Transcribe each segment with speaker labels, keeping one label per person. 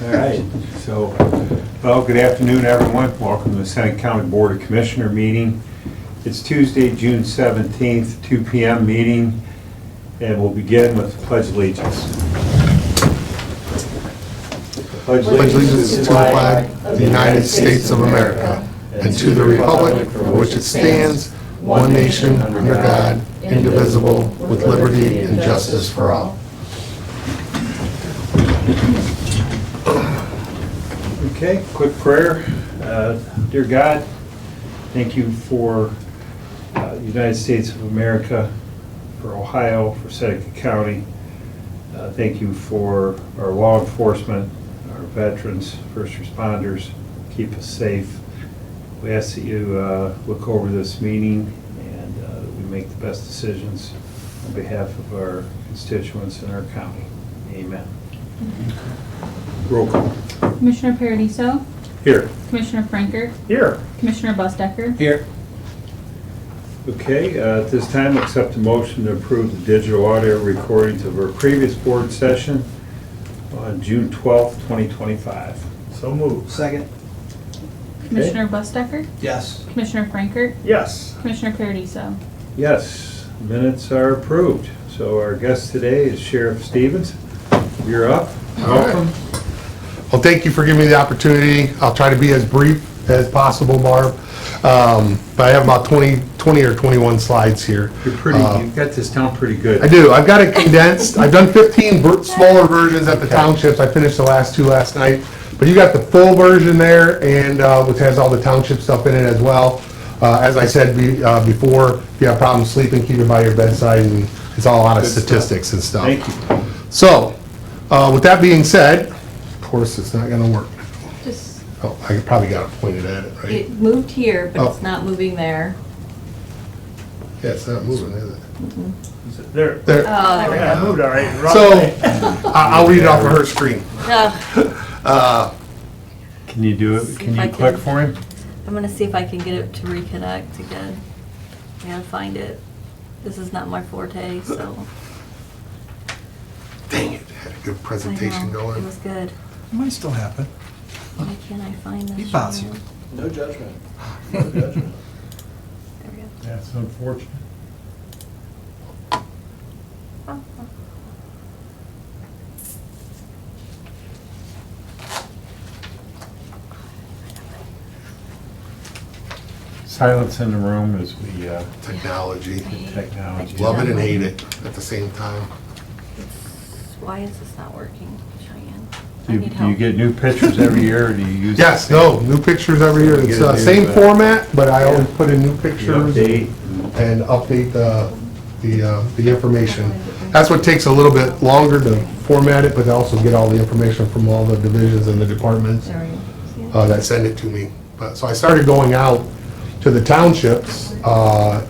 Speaker 1: All right, so, well, good afternoon, everyone. Welcome to the Seneca County Board of Commissioner meeting. It's Tuesday, June 17th, 2 p.m. meeting, and we'll begin with the Pledge of Allegiance.
Speaker 2: Pledge allegiance to the flag of the United States of America and to the republic for which it stands, one nation, under God, indivisible, with liberty and justice for all.
Speaker 1: Okay, quick prayer. Dear God, thank you for the United States of America, for Ohio, for Seneca County. Thank you for our law enforcement, our veterans, first responders. Keep us safe. We ask that you look over this meeting and that we make the best decisions on behalf of our constituents in our county. Amen. Roll call.
Speaker 3: Commissioner Paradiso,
Speaker 1: Here.
Speaker 3: Commissioner Franker,
Speaker 1: Here.
Speaker 3: Commissioner Busdecker,
Speaker 1: Here. Okay, at this time, accept a motion to approve the digital audio recordings of our previous board session on June 12th, 2025.
Speaker 4: So moved. Second.
Speaker 3: Commissioner Busdecker,
Speaker 4: Yes.
Speaker 3: Commissioner Franker,
Speaker 4: Yes.
Speaker 3: Commissioner Paradiso.
Speaker 1: Yes, minutes are approved. So our guest today is Sheriff Stevens. You're up. Welcome.
Speaker 2: Well, thank you for giving me the opportunity. I'll try to be as brief as possible, Barb. But I have about 20 or 21 slides here.
Speaker 1: You're pretty, you've got this down pretty good.
Speaker 2: I do. I've got it condensed. I've done 15 smaller versions at the townships. I finished the last two last night. But you got the full version there, and which has all the township stuff in it as well. As I said before, if you have problems sleeping, keep it by your bedside, and it's all a lot of
Speaker 1: Good
Speaker 2: statistics and stuff.
Speaker 1: Thank you.
Speaker 2: So, with that being said, of course, it's not gonna work.
Speaker 5: Just,
Speaker 2: Oh, I probably got it pointed at it, right?
Speaker 5: it moved here, but it's
Speaker 2: Oh.
Speaker 5: not moving there.
Speaker 2: Yeah, it's not moving, is it?
Speaker 4: Is it there?
Speaker 2: There.
Speaker 5: Oh, there we
Speaker 4: Yeah,
Speaker 5: go.
Speaker 4: moved all right. Wrong
Speaker 2: So,
Speaker 4: way.
Speaker 2: I'll read it off of her screen.
Speaker 1: Can you do it?
Speaker 5: See
Speaker 1: Can
Speaker 5: if I
Speaker 1: you click
Speaker 5: can.
Speaker 1: for him?
Speaker 5: I'm gonna see if I can get it to reconnect again. I gotta find it. This is not my forte, so.
Speaker 2: Dang it, had a good
Speaker 5: I
Speaker 2: presentation
Speaker 5: know,
Speaker 2: going.
Speaker 5: it was good.
Speaker 4: Might still happen.
Speaker 5: Why can't I find this?
Speaker 4: Be possible.
Speaker 5: shit?
Speaker 4: No judgment. No judgment.
Speaker 5: There we go.
Speaker 1: That's unfortunate.
Speaker 5: Oh, oh.
Speaker 1: Silence in the room as we,
Speaker 2: Technology.
Speaker 1: technology.
Speaker 2: Love it and hate it at the same time.
Speaker 5: Why is this not working, Cheyenne?
Speaker 1: Do
Speaker 5: I
Speaker 1: you,
Speaker 5: need
Speaker 1: do you
Speaker 5: help.
Speaker 1: get new pictures every year, or do you use?
Speaker 2: Yes, no, new pictures every year. It's
Speaker 1: Get a new,
Speaker 2: same format, but I always put in new
Speaker 1: You
Speaker 2: pictures
Speaker 1: update?
Speaker 2: and update the information. That's what takes a little bit longer to format it, but also get all the information from all the divisions and the departments
Speaker 5: There we go. See it?
Speaker 2: that send it to me. But, so I started going out to the townships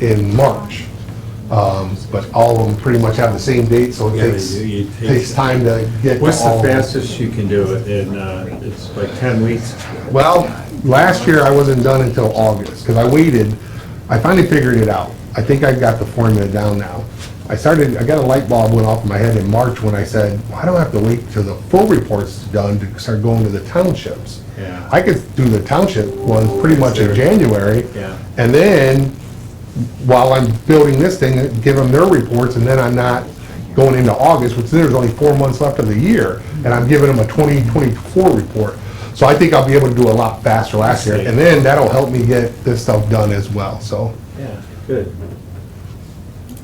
Speaker 2: in March. But all of them pretty much have the same date, so
Speaker 1: Yeah,
Speaker 2: it
Speaker 1: they do. You take-
Speaker 2: takes time to get to
Speaker 1: What's the
Speaker 2: all of them.
Speaker 1: fastest you can do it in, it's like 10 weeks?
Speaker 2: Well, last year I wasn't done until August, because I waited, I finally figured it out. I think I got the formula down now. I got a light bulb went off in my head in March when I said, why do I have to wait till the full report's done to start going to the townships?
Speaker 1: Yeah.
Speaker 2: I could do the township ones pretty much in January.
Speaker 1: Yeah.
Speaker 2: And then, while I'm building this thing, give them their reports, and then I'm not going into August, which there's only 4 months left of the year, and I'm giving them a 2024 report. So I think I'll be able to do a lot faster last year, and then that'll help me get this stuff done as well, so.
Speaker 1: Yeah, good.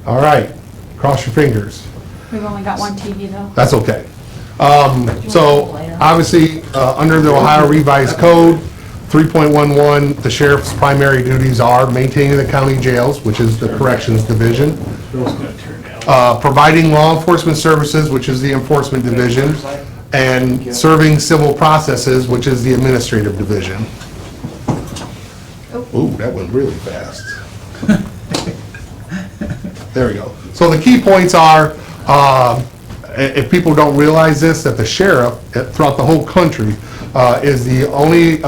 Speaker 2: All right, cross your fingers.
Speaker 3: We've only got one TV though.
Speaker 2: That's okay. So, obviously, under the Ohio Revised Code, 3.11, the sheriff's primary duties are maintaining the county jails, which is the corrections division,
Speaker 1: Bill's gonna turn down.
Speaker 2: providing law enforcement services, which is the enforcement division, and serving civil processes, which is the administrative division. Ooh, that went really fast. There we go. So the key points are, if people don't realize this, that the sheriff throughout the whole country is the only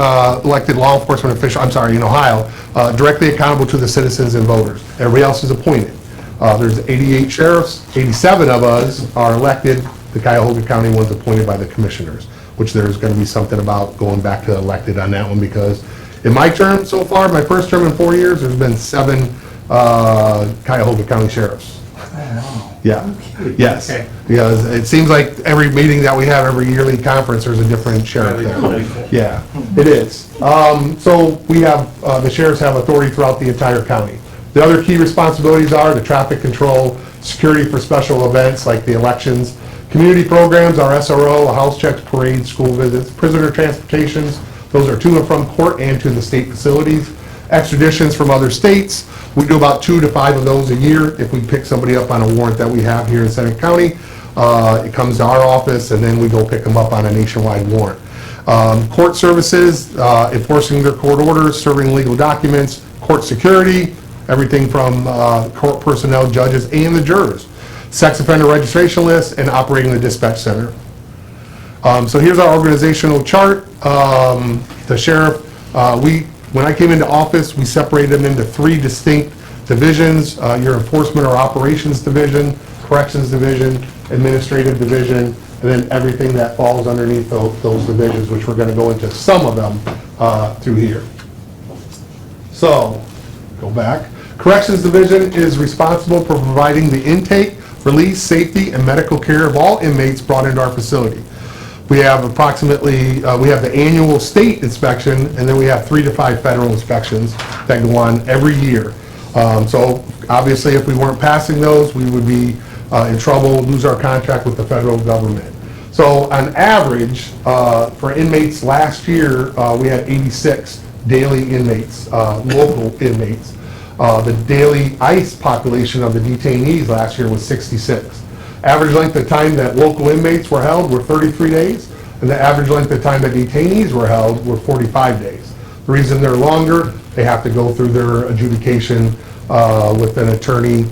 Speaker 2: elected law enforcement official, I'm sorry, in Ohio, directly accountable to the citizens and voters. Everybody else is appointed. There's 88 sheriffs, 87 of us are elected, the Cuyahoga County one's appointed by the commissioners. which there's going to be something about going back to elected on that one, because in my term so far, my first term in 4 years, there's been 7 Cuyahoga County sheriffs. Yeah, yes,
Speaker 1: Okay.
Speaker 2: because it seems like every meeting that we have, every yearly conference, there's a different sheriff there. Yeah, it is. So we have, the sheriffs have authority throughout the entire county. The other key responsibilities are the traffic control, security for special events like the elections, community programs, our SRO, house checks, parades, school visits, prisoner transportations, those are to and from court and to the state facilities, extraditions from other states. We do about 2 to 5 of those a year. If we pick somebody up on a warrant that we have here in Seneca County, it comes to our office, and then we go pick them up on a nationwide warrant. Court services, enforcing their court orders, serving legal documents, court security, everything from court personnel, judges, and the jurors. Sex offender registration list, and operating the dispatch center. So here's our organizational chart. The sheriff, when I came into office, we separated them into 3 distinct divisions, your enforcement or operations division, corrections division, administrative division, and then everything that falls underneath those divisions, which we're going to go into some of them through here. So, go back. Corrections division is responsible for providing the intake, release, safety, and medical care of all inmates brought into our facility. We have approximately, we have the annual state inspection, and then we have 3 to 5 federal inspections that go on every year. So obviously, if we weren't passing those, we would be in trouble, lose our contract with the federal government. So on average, for inmates last year, we had 86 daily inmates, local inmates. The daily ICE population of the detainees last year was 66. Average length of time that local inmates were held were 33 days, and the average length of time that detainees were held were 45 days. The reason they're longer, they have to go through their adjudication with an attorney,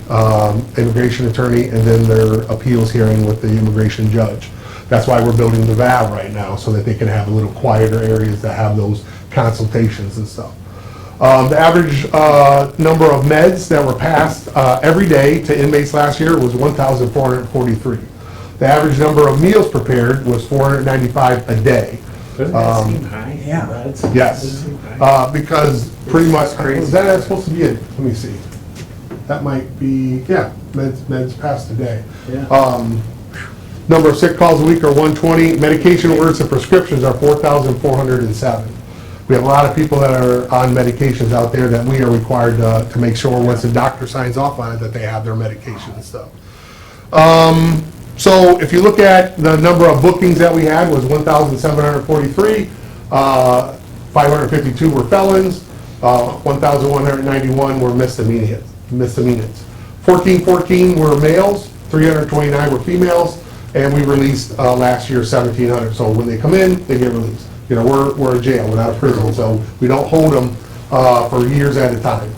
Speaker 2: immigration attorney, and then their appeals hearing with the immigration judge. That's why we're building the VAV right now, so that they can have a little quieter areas that have those consultations and stuff. The average number of meds that were passed every day to inmates last year was 1,443. The average number of meals prepared was 495 a day.
Speaker 1: Doesn't that seem high?
Speaker 4: Yeah.
Speaker 2: Yes,
Speaker 1: Doesn't seem high.
Speaker 2: because pretty much,
Speaker 1: crazy.
Speaker 2: was that supposed to be it? Let me see. That might be, yeah, meds passed a day.
Speaker 1: Yeah.
Speaker 2: Number of sick calls a week are 120. Medication orders and prescriptions are 4,407. We have a lot of people that are on medications out there that we are required to make sure once the doctor signs off on it that they have their medication and stuff. So if you look at the number of bookings that we had was 1,743. 552 were felons. 1,191 were misdemeanors. 1,414 were males. 329 were females. And we released last year 1,700. So when they come in, they get released. You know, we're a jail, we're not a prison, so we don't hold them for years at a time.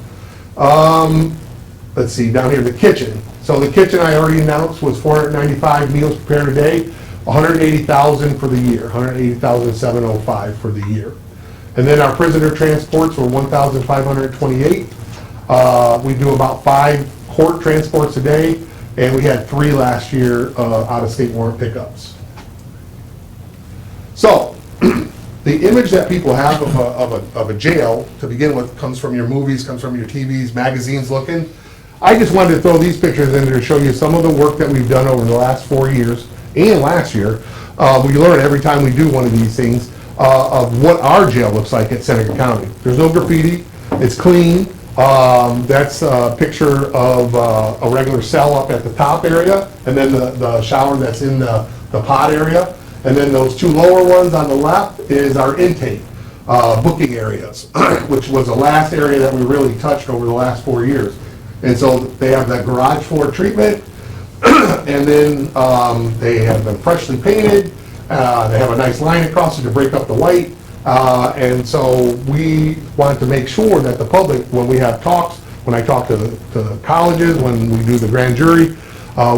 Speaker 2: Let's see, down here, the kitchen. So the kitchen I already announced was 495 meals prepared a day, 180,000 for the year, 180,705 for the year. And then our prisoner transports were 1,528. We do about 5 court transports a day, and we had 3 last year out-of-state warrant pickups. So, the image that people have of a jail, to begin with, comes from your movies, comes from your TVs, magazines looking. I just wanted to throw these pictures in there to show you some of the work that we've done over the last 4 years and last year. We learn every time we do one of these things of what our jail looks like at Seneca County. There's no graffiti, it's clean. That's a picture of a regular cell up at the top area, and then the shower that's in the pod area. And then those 2 lower ones on the left is our intake, booking areas, which was the last area that we really touched over the last 4 years. And so they have that garage floor treatment, and then they have them freshly painted. They have a nice line across it to break up the white. And so we wanted to make sure that the public, when we have talks, when I talk to the colleges, when we do the grand jury,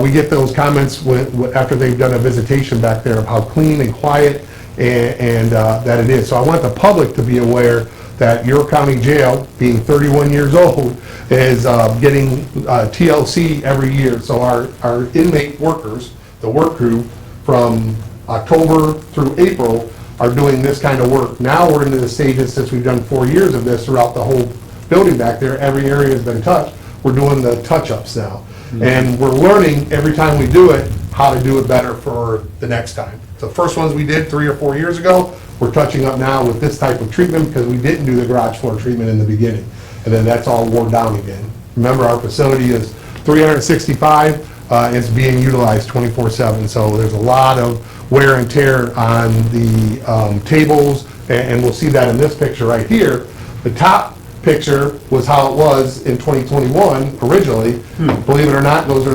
Speaker 2: we get those comments after they've done a visitation back there of how clean and quiet and that it is. So I want the public to be aware that your county jail, being 31 years old, is getting TLC every year. So our inmate workers, the work crew, from October through April are doing this kind of work. Now we're into the stages, since we've done 4 years of this throughout the whole building back there, every area has been touched. We're doing the touch-ups now. And we're learning every time we do it, how to do it better for the next time. The first ones we did 3 or 4 years ago, we're touching up now with this type of treatment because we didn't do the garage floor treatment in the beginning. And then that's all worn down again. Remember, our facility is 365, it's being utilized 24/7, so there's a lot of wear and tear on the tables, and we'll see that in this picture right here. The top picture was how it was in 2021 originally. Believe it or not, those are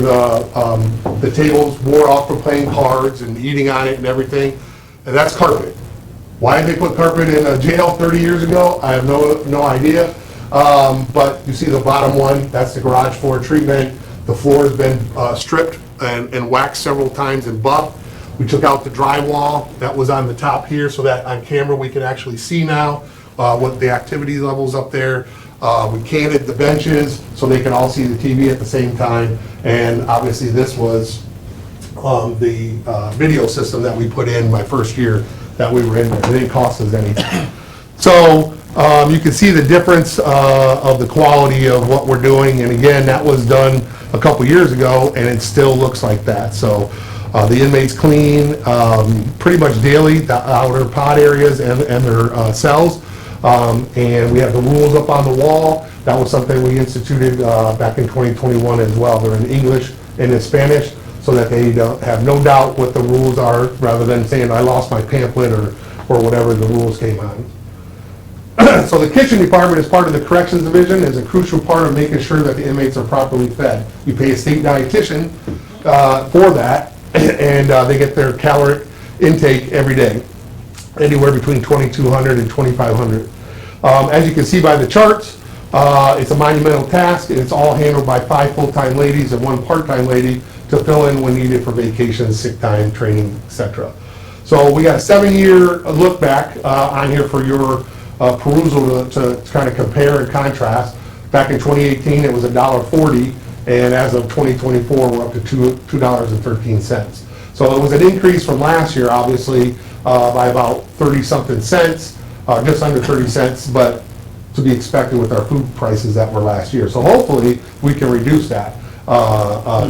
Speaker 2: the tables wore off from playing cards and eating on it and everything, and that's carpet. Why did they put carpet in a jail 30 years ago? I have no idea. But you see the bottom one, that's the garage floor treatment. The floor has been stripped and waxed several times and buffed. We took out the drywall that was on the top here so that on camera we can actually see now what the activity levels up there. We canted the benches so they can all see the TV at the same time. And obviously this was the video system that we put in my first year that we were in there. It didn't cost us anything. So you can see the difference of the quality of what we're doing. And again, that was done a couple years ago and it still looks like that. So the inmates clean pretty much daily, the outer pod areas and their cells. And we have the rules up on the wall. That was something we instituted back in 2021 as well. They're in English and in Spanish so that they have no doubt what the rules are, rather than saying, I lost my pamphlet or whatever the rules came on. So the kitchen department, as part of the corrections division, is a crucial part of making sure that the inmates are properly fed. You pay a state dietitian for that, and they get their caloric intake every day, anywhere between 2,200 and 2,500. As you can see by the charts, it's a monumental task, and it's all handled by 5 full-time ladies and 1 part-time lady to fill in when needed for vacations, sick time, training, etc. So we got a 7-year look back on here for your perusal to kind of compare and contrast. Back in 2018, it was $1.40, and as of 2024, we're up to $2.13. So it was an increase from last year, obviously, by about 30-something cents, just under 30 cents, but to be expected with our food prices that were last year. So hopefully, we can reduce that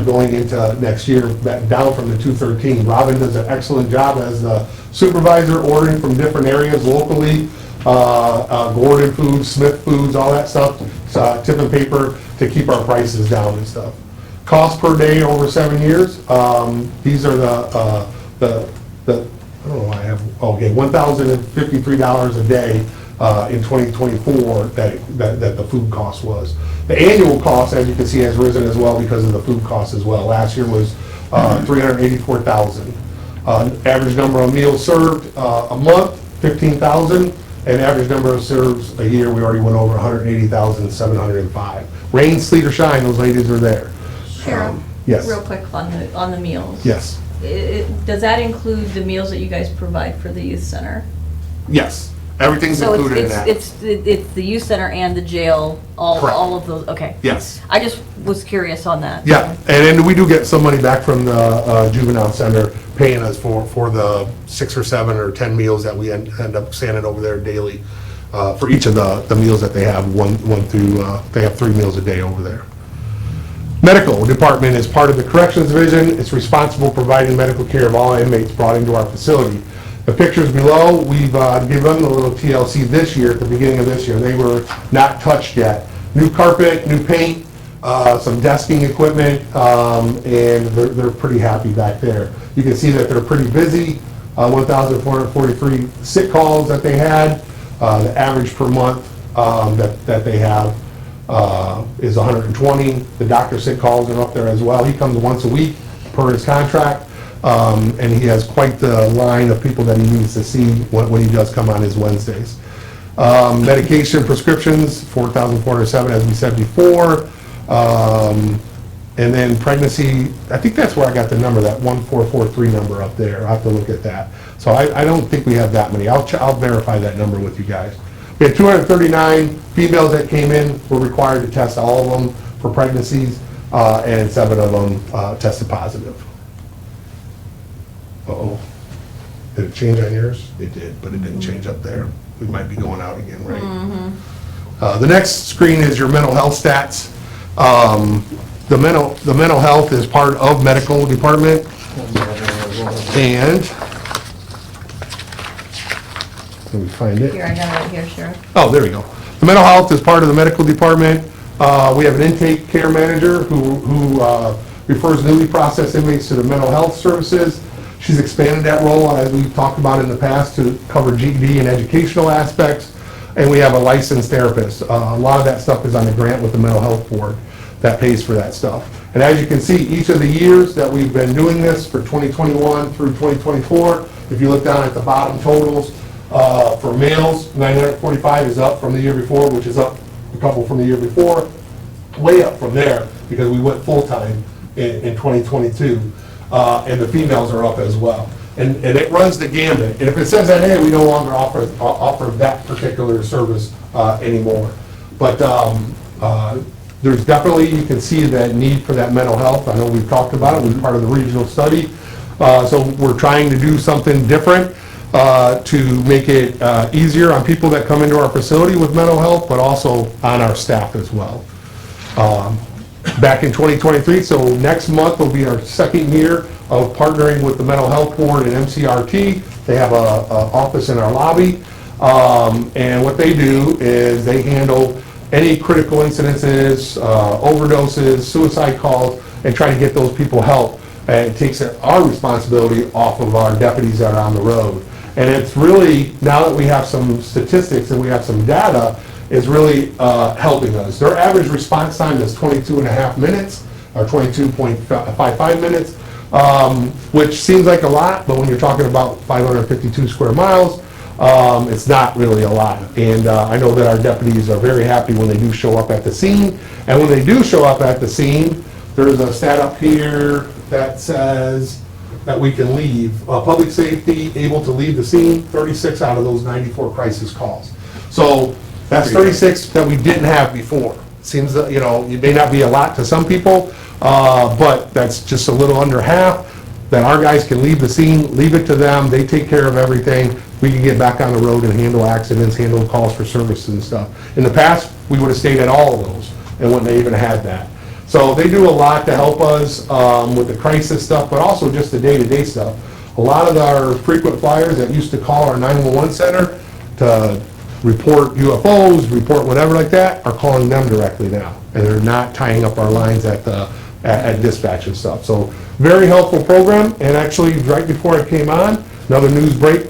Speaker 2: going into next year, down from the $2.13. Robin does an excellent job as the supervisor, ordering from different areas locally, Gordon Foods, Smith Foods, all that stuff, tip and paper to keep our prices down and stuff. Cost per day over 7 years, these are the I don't know why I have, okay, $1,053 a day in 2024 that the food cost was. The annual cost, as you can see, has risen as well because of the food cost as well. Last year was $384,000. Average number of meals served a month, 15,000, and average number of serves a year, we already went over 180,705. Rain, sleet, or shine, those ladies are there.
Speaker 5: Cheryl,
Speaker 2: Yes.
Speaker 5: real quick on the meals.
Speaker 2: Yes.
Speaker 5: Does that include the meals that you guys provide for the youth center?
Speaker 2: Yes. Everything's
Speaker 5: So
Speaker 2: included in that.
Speaker 5: it's the youth center and the jail,
Speaker 2: Correct.
Speaker 5: all of those, okay.
Speaker 2: Yes.
Speaker 5: I just was curious on that.
Speaker 2: Yeah, and then we do get some money back from the juvenile center paying us for the 6 or 7 or 10 meals that we end up sending over there daily for each of the meals that they have, one through, they have 3 meals a day over there. Medical department is part of the corrections division. It's responsible for providing medical care of all inmates brought into our facility. The pictures below, we've given them a little TLC this year, at the beginning of this year. They were not touched yet. New carpet, new paint, some desking equipment, and they're pretty happy back there. You can see that they're pretty busy, 1,443 sick calls that they had. The average per month that they have is 120. The doctor sick calls are up there as well. He comes once a week per his contract. And he has quite the line of people that he needs to see when he does come on his Wednesdays. Medication prescriptions, 4,407, as we said before. And then pregnancy, I think that's where I got the number, that 1443 number up there. I'll have to look at that. So I don't think we have that many. I'll verify that number with you guys. We had 239 females that came in. We're required to test all of them for pregnancies, and 7 of them tested positive. Uh-oh. Did it change on yours? It did, but it didn't change up there. We might be going out again, right? The next screen is your mental health stats. The mental health is part of medical department, and let me find it.
Speaker 5: Here, I got it right here, Sheriff.
Speaker 2: Oh, there we go. The mental health is part of the medical department. We have an intake care manager who refers newly processed inmates to the mental health services. She's expanded that role, as we've talked about in the past, to cover GED and educational aspects. And we have a licensed therapist. A lot of that stuff is on the grant with the mental health board that pays for that stuff. And as you can see, each of the years that we've been doing this, for 2021 through 2024, if you look down at the bottom totals, for males, 945 is up from the year before, which is up a couple from the year before, way up from there, because we went full-time in 2022, and the females are up as well. And it runs the gambit. And if it says that, hey, we no longer offer that particular service anymore. But there's definitely, you can see that need for that mental health. I know we've talked about it, we're part of the regional study. So we're trying to do something different to make it easier on people that come into our facility with mental health, but also on our staff as well. Back in 2023, so next month will be our second year of partnering with the Mental Health Board and MCRT. They have a office in our lobby, and what they do is they handle any critical incidences, overdoses, suicide calls, and try to get those people help. And it takes our responsibility off of our deputies that are on the road. And it's really, now that we have some statistics and we have some data, is really helping us. Their average response time is 22 and a half minutes, or 22.55 minutes, which seems like a lot, but when you're talking about 552 square miles, it's not really a lot. And I know that our deputies are very happy when they do show up at the scene. And when they do show up at the scene, there's a stat up here that says that we can leave. Public safety able to leave the scene, 36 out of those 94 crisis calls. So that's 36 that we didn't have before. Seems that, it may not be a lot to some people, but that's just a little under half, that our guys can leave the scene, leave it to them, they take care of everything. We can get back on the road and handle accidents, handle calls for service and stuff. In the past, we would have stayed at all of those and wouldn't have even had that. So they do a lot to help us with the crisis stuff, but also just the day-to-day stuff. A lot of our frequent flyers that used to call our 911 center to report UFOs, report whatever like that, are calling them directly now. And they're not tying up our lines at dispatch and stuff. So very helpful program. And actually, right before I came on, another news break,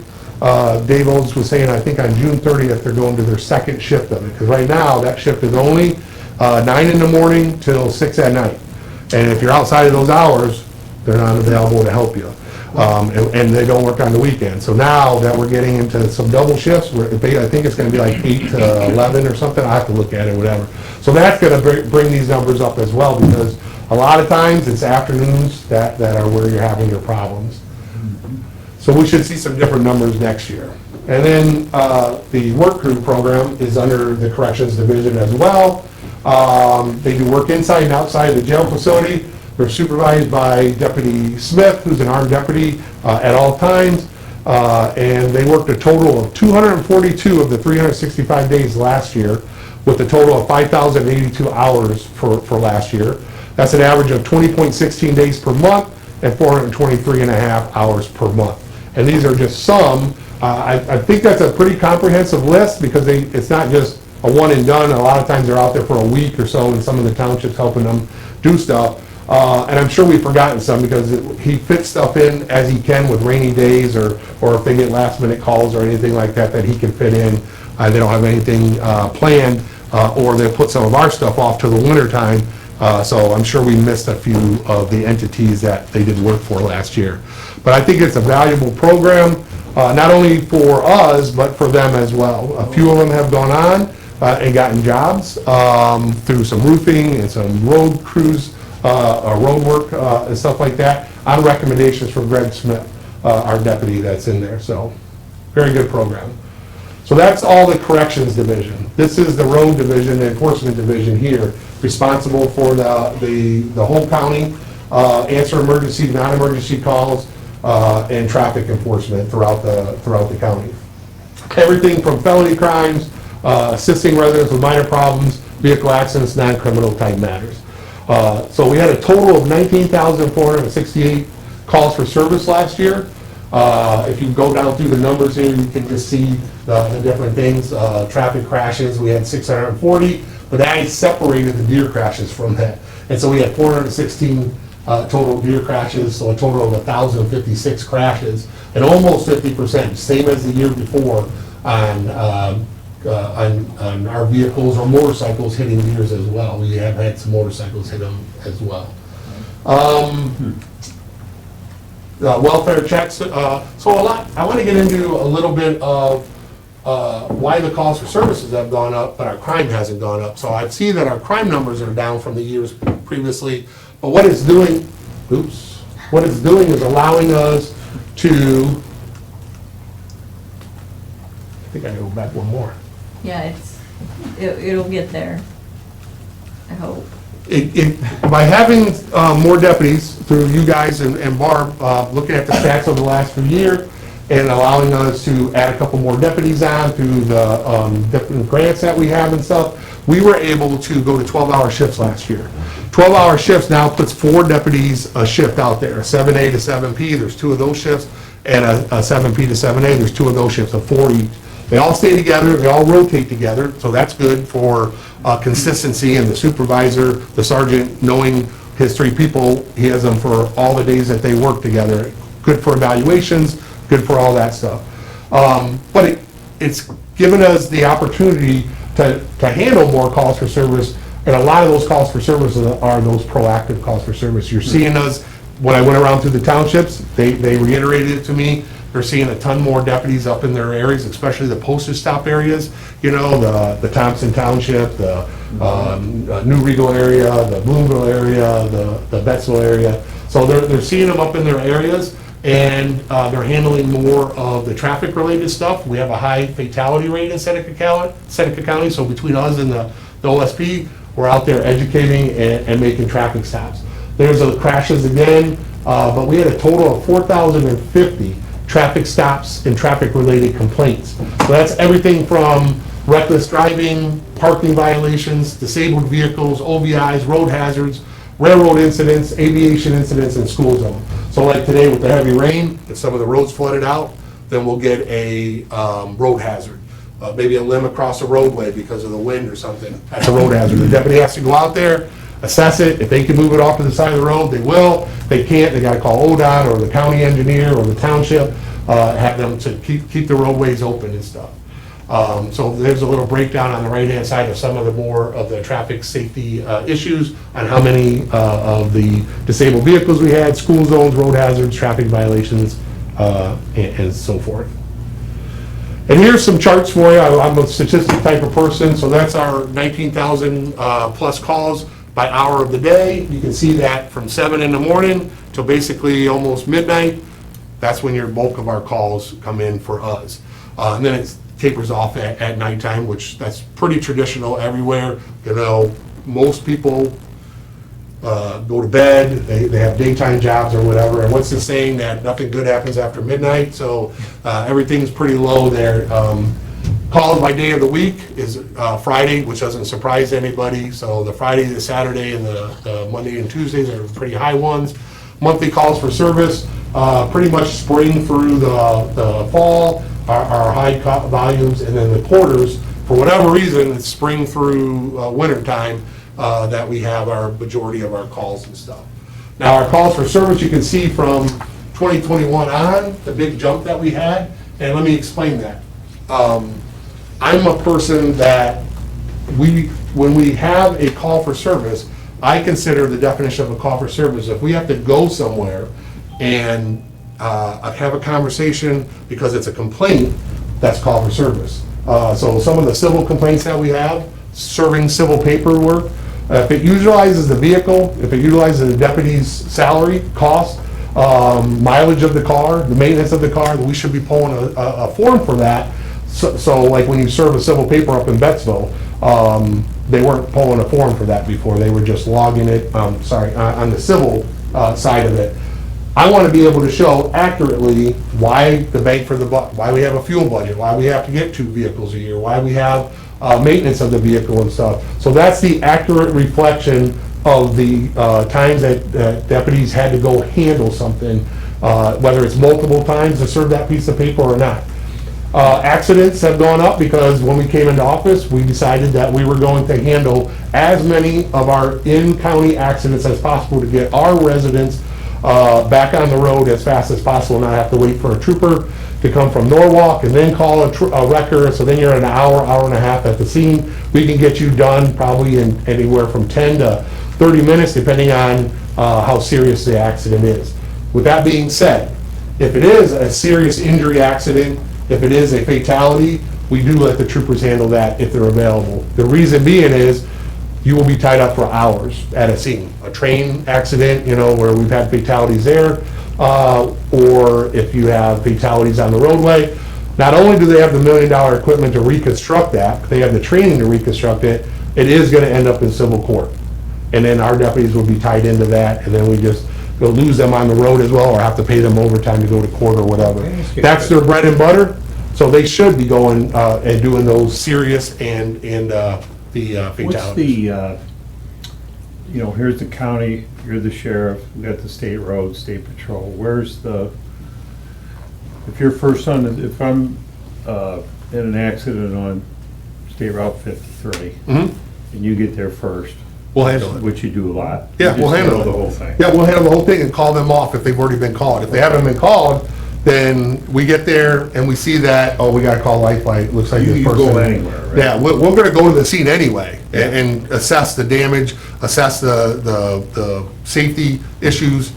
Speaker 2: Dave Olds was saying, I think on June 30th, they're going to their second shift of it. Because right now, that shift is only 9 in the morning till 6 at night. And if you're outside of those hours, they're not available to help you. And they don't work on the weekend. So now that we're getting into some double shifts, I think it's going to be like 8 to 11 or something. I have to look at it, whatever. So that's going to bring these numbers up as well, because a lot of times it's afternoons that are where you're having your problems. So we should see some different numbers next year. And then the work crew program is under the corrections division as well. They do work inside and outside the jail facility. They're supervised by Deputy Smith, who's an armed deputy at all times. And they worked a total of 242 of the 365 days last year, with a total of 5,082 hours for last year. That's an average of 20.16 days per month and 423 and a half hours per month. And these are just some. I think that's a pretty comprehensive list, because it's not just a one and done. A lot of times they're out there for a week or so in some of the townships helping them do stuff. And I'm sure we've forgotten some, because he fits stuff in as he can with rainy days, or if they get last minute calls or anything like that he can fit in. They don't have anything planned, or they'll put some of our stuff off to the winter time. So I'm sure we missed a few of the entities that they did work for last year. But I think it's a valuable program, not only for us, but for them as well. A few of them have gone on and gotten jobs through some roofing and some road crews, road work and stuff like that, on recommendations from Greg Smith, our deputy that's in there. So very good program. So that's all the corrections division. This is the road division, the enforcement division here, responsible for the whole county, answer emergency, non-emergency calls, and traffic enforcement throughout the county. Everything from felony crimes, assisting residents with minor problems, vehicle accidents, non-criminal type matters. So we had a total of 19,468 calls for service last year. If you go down through the numbers here, you can just see the different things. Traffic crashes, we had 640, but I separated the deer crashes from that. And so we had 416 total deer crashes, so a total of 1,056 crashes, and almost 50%, same as the year before, on our vehicles or motorcycles hitting deers as well. We have had some motorcycles hit them as well. Welfare checks, so I want to get into a little bit of why the calls for services have gone up, but our crime hasn't gone up. So I see that our crime numbers are down from the years previously, but what it's doing is allowing us to, I think I can go back one more.
Speaker 5: Yeah, it'll get there, I hope.
Speaker 2: By having more deputies through you guys and Barb, looking at the stats over the last few years and allowing us to add a couple more deputies on through the different grants that we have and stuff, we were able to go to 12-hour shifts last year. 12-hour shifts now puts 4 deputies a shift out there, 7A to 7P, there's 2 of those shifts, and a 7P to 7A, there's 2 of those shifts, of 4 each. They all stay together, they all rotate together, so that's good for consistency, and the supervisor, the sergeant, knowing his 3 people, he has them for all the days that they work together. Good for evaluations, good for all that stuff. But it's given us the opportunity to handle more calls for service, and a lot of those calls for service are those proactive calls for service. You're seeing us, when I went around through the townships, they reiterated it to me. They're seeing a ton more deputies up in their areas, especially the postage stop areas, you know, the Thompson Township, the New Regal area, the Bloomville area, the Bettsville area. So they're seeing them up in their areas, and they're handling more of the traffic-related stuff. We have a high fatality rate in Seneca County, so between us and the OSP, we're out there educating and making traffic stops. There's the crashes again, but we had a total of 4,050 traffic stops and traffic-related complaints. So that's everything from reckless driving, parking violations, disabled vehicles, OVIs, road hazards, railroad incidents, aviation incidents, and school zone. So like today with the heavy rain, if some of the roads flooded out, then we'll get a road hazard. Maybe a limb across a roadway because of the wind or something. That's a road hazard. The deputy has to go out there, assess it. If they can move it off to the side of the road, they will. If they can't, they gotta call ODOT or the county engineer or the township, have them to keep the roadways open and stuff. So there's a little breakdown on the right-hand side of some of the more of the traffic safety issues on how many of the disabled vehicles we had, school zones, road hazards, traffic violations, and so forth. And here's some charts for you. I'm a statistic type of person, so that's our 19,000 plus calls by hour of the day. You can see that from 7 in the morning till basically almost midnight. That's when your bulk of our calls come in for us. And then it tapers off at nighttime, which that's pretty traditional everywhere. You know, most people go to bed, they have daytime jobs or whatever, and what's the saying that nothing good happens after midnight? So everything's pretty low there. Calls by day of the week is Friday, which doesn't surprise anybody. So the Friday, the Saturday, and the Monday and Tuesdays are pretty high ones. Monthly calls for service, pretty much spring through the fall are high volumes, and then the quarters, for whatever reason, it's spring through winter time that we have our majority of our calls and stuff. Now our calls for service, you can see from 2021 on, the big jump that we had, and let me explain that. I'm a person that when we have a call for service, I consider the definition of a call for service, if we have to go somewhere and have a conversation because it's a complaint, that's call for service. So some of the civil complaints that we have, serving civil paperwork, if it utilizes the vehicle, if it utilizes the deputy's salary, cost, mileage of the car, the maintenance of the car, we should be pulling a form for that. So like when you serve a civil paper up in Bettsville, they weren't pulling a form for that before. They were just logging it, on the civil side of it. I want to be able to show accurately why the bank for the buck, why we have a fuel budget, why we have to get 2 vehicles a year, why we have maintenance of the vehicle and stuff. So that's the accurate reflection of the times that deputies had to go handle something, whether it's multiple times to serve that piece of paper or not. Accidents have gone up because when we came into office, we decided that we were going to handle as many of our in-county accidents as possible to get our residents back on the road as fast as possible, not have to wait for a trooper to come from Norwalk and then call a wrecker, so then you're an hour, hour and a half at the scene. We can get you done probably in anywhere from 10 to 30 minutes, depending on how serious the accident is. With that being said, if it is a serious injury accident, if it is a fatality, we do let the troopers handle that if they're available. The reason being is, you will be tied up for hours at a scene. A train accident, where we've had fatalities there, or if you have fatalities on the roadway, not only do they have the $1 million equipment to reconstruct that, they have the training to reconstruct it, it is gonna end up in civil court. And then our deputies will be tied into that, and then we just, we'll lose them on the road as well, or have to pay them overtime to go to court or whatever. That's their bread and butter, so they should be going, and doing those serious and the fatalities.
Speaker 1: What's the, here's the county, you're the sheriff, we got the state road, state patrol, where's if you're first on, if I'm in an accident on State Route 53,
Speaker 2: Mhm.
Speaker 1: and you get there first,
Speaker 2: We'll handle it.
Speaker 1: which you do a lot.
Speaker 2: Yeah,
Speaker 1: you
Speaker 2: we'll
Speaker 1: just
Speaker 2: handle it.
Speaker 1: the whole thing.
Speaker 2: Yeah, we'll handle the whole thing and call them off if they've already been called. If they haven't been called, then we get there and we see that, oh, we gotta call Lifeline, looks like
Speaker 1: You
Speaker 2: this
Speaker 1: can
Speaker 2: person.
Speaker 1: go anywhere, right?
Speaker 2: Yeah, we're gonna go to the scene anyway and assess the damage, assess the safety issues,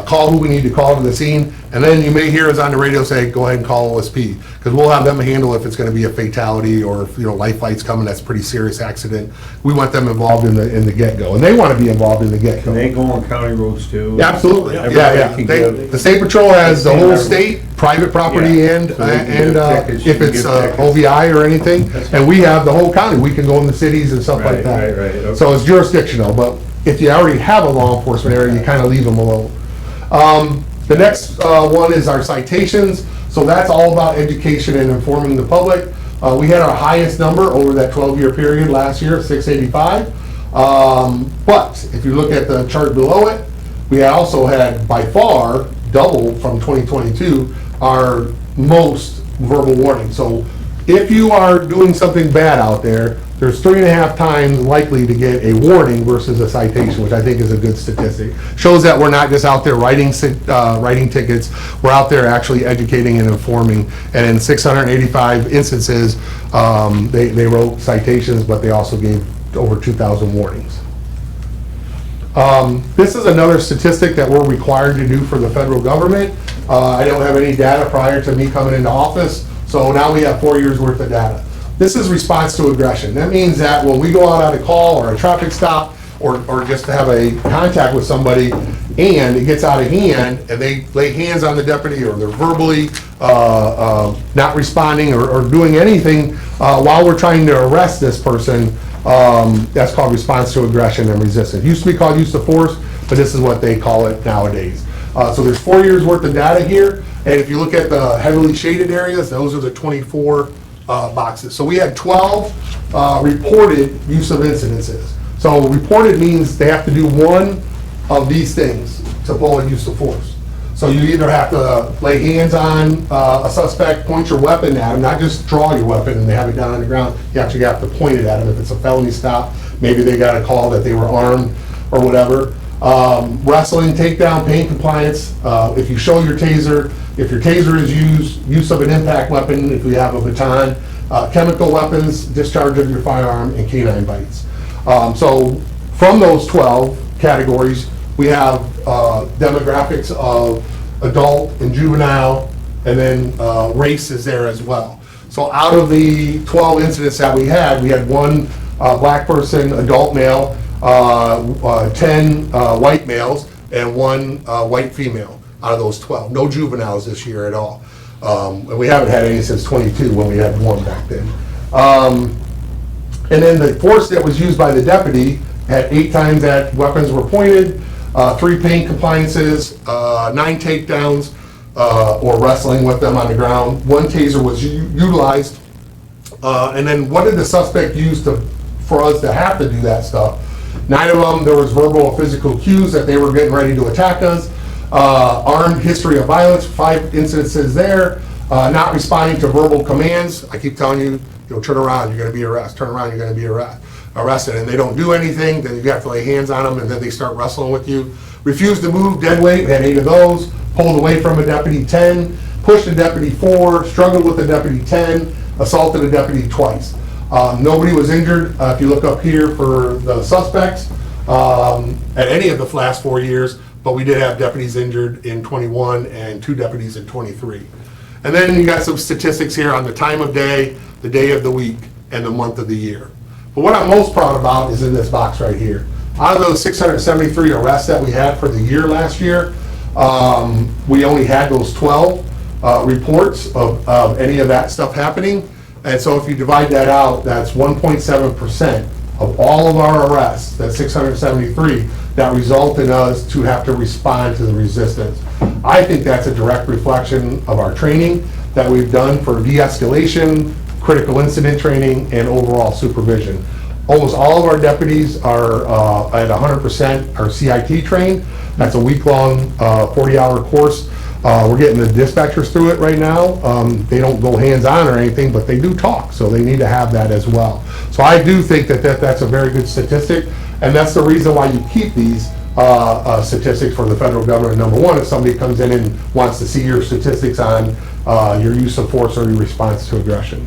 Speaker 2: call who we need to call to the scene, and then you may hear us on the radio say, go ahead and call OSP, because we'll have them handle if it's gonna be a fatality or if, life flight's coming, that's a pretty serious accident. We want them involved in the get-go, and they wanna be involved in the get-go.
Speaker 1: Can they go on county roads too?
Speaker 2: Yeah, absolutely, yeah,
Speaker 1: Everybody
Speaker 2: yeah.
Speaker 1: can
Speaker 2: They-
Speaker 1: give-
Speaker 2: The state patrol has the whole
Speaker 1: Yeah.
Speaker 2: state, private property
Speaker 1: Yeah.
Speaker 2: and,
Speaker 1: So they can give tickets,
Speaker 2: if
Speaker 1: you
Speaker 2: it's
Speaker 1: can give tickets.
Speaker 2: OVI or anything,
Speaker 1: That's
Speaker 2: and we have the whole county, we can go in the cities and stuff like
Speaker 1: Right,
Speaker 2: that.
Speaker 1: right, okay.
Speaker 2: So it's jurisdictional, but if you already have a law enforcement area, you kinda leave them alone. The next one is our citations, so that's all about education and informing the public. We had our highest number over that 12-year period last year, 685. But if you look at the chart below it, we also had by far double from 2022 our most verbal warnings. So if you are doing something bad out there, there's 3.5 times likely to get a warning versus a citation, which I think is a good statistic. Shows that we're not just out there writing tickets, we're out there actually educating and informing. And in 685 instances, they wrote citations, but they also gave over 2,000 warnings. This is another statistic that we're required to do for the federal government. I don't have any data prior to me coming into office, so now we have 4 years worth of data. This is response to aggression. That means that when we go out on a call or a traffic stop, or just to have a contact with somebody, and it gets out of hand, and they lay hands on the deputy, or they're verbally not responding or doing anything while we're trying to arrest this person, that's called response to aggression and resistance. It used to be called use of force, but this is what they call it nowadays. So there's 4 years worth of data here, and if you look at the heavily shaded areas, those are the 24 boxes. So we had 12 reported use of incidences. So reported means they have to do one of these things to pull a use of force. So you either have to lay hands on a suspect, point your weapon at him, not just draw your weapon and they have it down on the ground. You actually have to point it at him. If it's a felony stop, maybe they got a call that they were armed or whatever. Wrestling, takedown, pain compliance. If you show your taser, if your taser is used, use of an impact weapon, if you have a baton, chemical weapons, discharge of your firearm, and canine bites. So from those 12 categories, we have demographics of adult and juvenile, and then race is there as well. So out of the 12 incidents that we had one black person, adult male, 10 white males, and one white female out of those 12. No juveniles this year at all. And we haven't had any since 22 when we had one back then. And then the force that was used by the deputy, at 8 times that weapons were pointed, 3 paint compliances, 9 takedowns, or wrestling with them on the ground. 1 taser was utilized. And then what did the suspect use for us to have to do that stuff? 9 of them, there was verbal or physical cues that they were getting ready to attack us. Armed history of violence, 5 incidences there. Not responding to verbal commands. I keep telling you, turn around, you're gonna be arrested. Turn around, you're gonna be arrested. And they don't do anything, then you have to lay hands on them, and then they start wrestling with you. Refused to move, dead weight, we had 8 of those. Pulled away from a deputy, 10. Pushed a deputy, 4. Struggled with a deputy, 10. Assaulted a deputy twice. Nobody was injured. If you look up here for the suspects, at any of the last 4 years, but we did have deputies injured in 21 and 2 deputies in 23. And then you got some statistics here on the time of day, the day of the week, and the month of the year. But what I'm most proud about is in this box right here. Out of those 673 arrests that we had for the year last year, we only had those 12 reports of any of that stuff happening. And so if you divide that out, that's 1.7% of all of our arrests, that's 673, that result in us to have to respond to the resistance. I think that's a direct reflection of our training that we've done for de-escalation, critical incident training, and overall supervision. Almost all of our deputies are at 100% are CIT trained. That's a week-long, 40-hour course. We're getting the dispatchers through it right now. They don't go hands-on or anything, but they do talk, so they need to have that as well. So I do think that's a very good statistic, and that's the reason why you keep these statistics for the federal government. Number one, if somebody comes in and wants to see your statistics on your use of force or your response to aggression.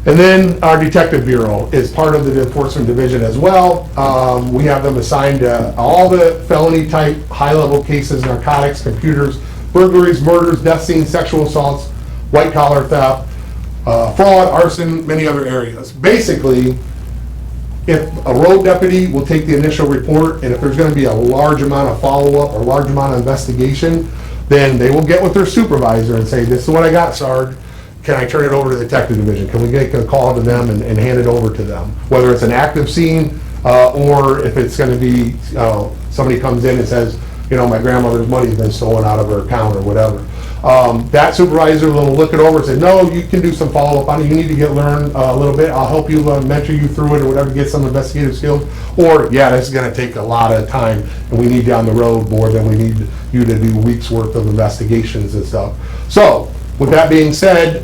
Speaker 2: And then our detective bureau is part of the enforcement division as well. We have them assigned to all the felony type, high-level cases, narcotics, computers, burglaries, murders, death scenes, sexual assaults, white collar theft, fraud, arson, many other areas. Basically, if a road deputy will take the initial report, and if there's going to be a large amount of follow-up or large amount of investigation, then they will get with their supervisor and say, this is what I got, Sarge. Can I turn it over to the detective division? Can we get a call to them and hand it over to them? Whether it's an active scene or if it's going to be somebody comes in and says, my grandmother's money's been stolen out of her account or whatever. That supervisor will look it over and say, no, you can do some follow-up on it. You need to learn a little bit. I'll help you mentor you through it or whatever, get some investigative skills. Or, yeah, this is going to take a lot of time and we need you on the road more than we need you to do weeks worth of investigations and stuff. So, with that being said,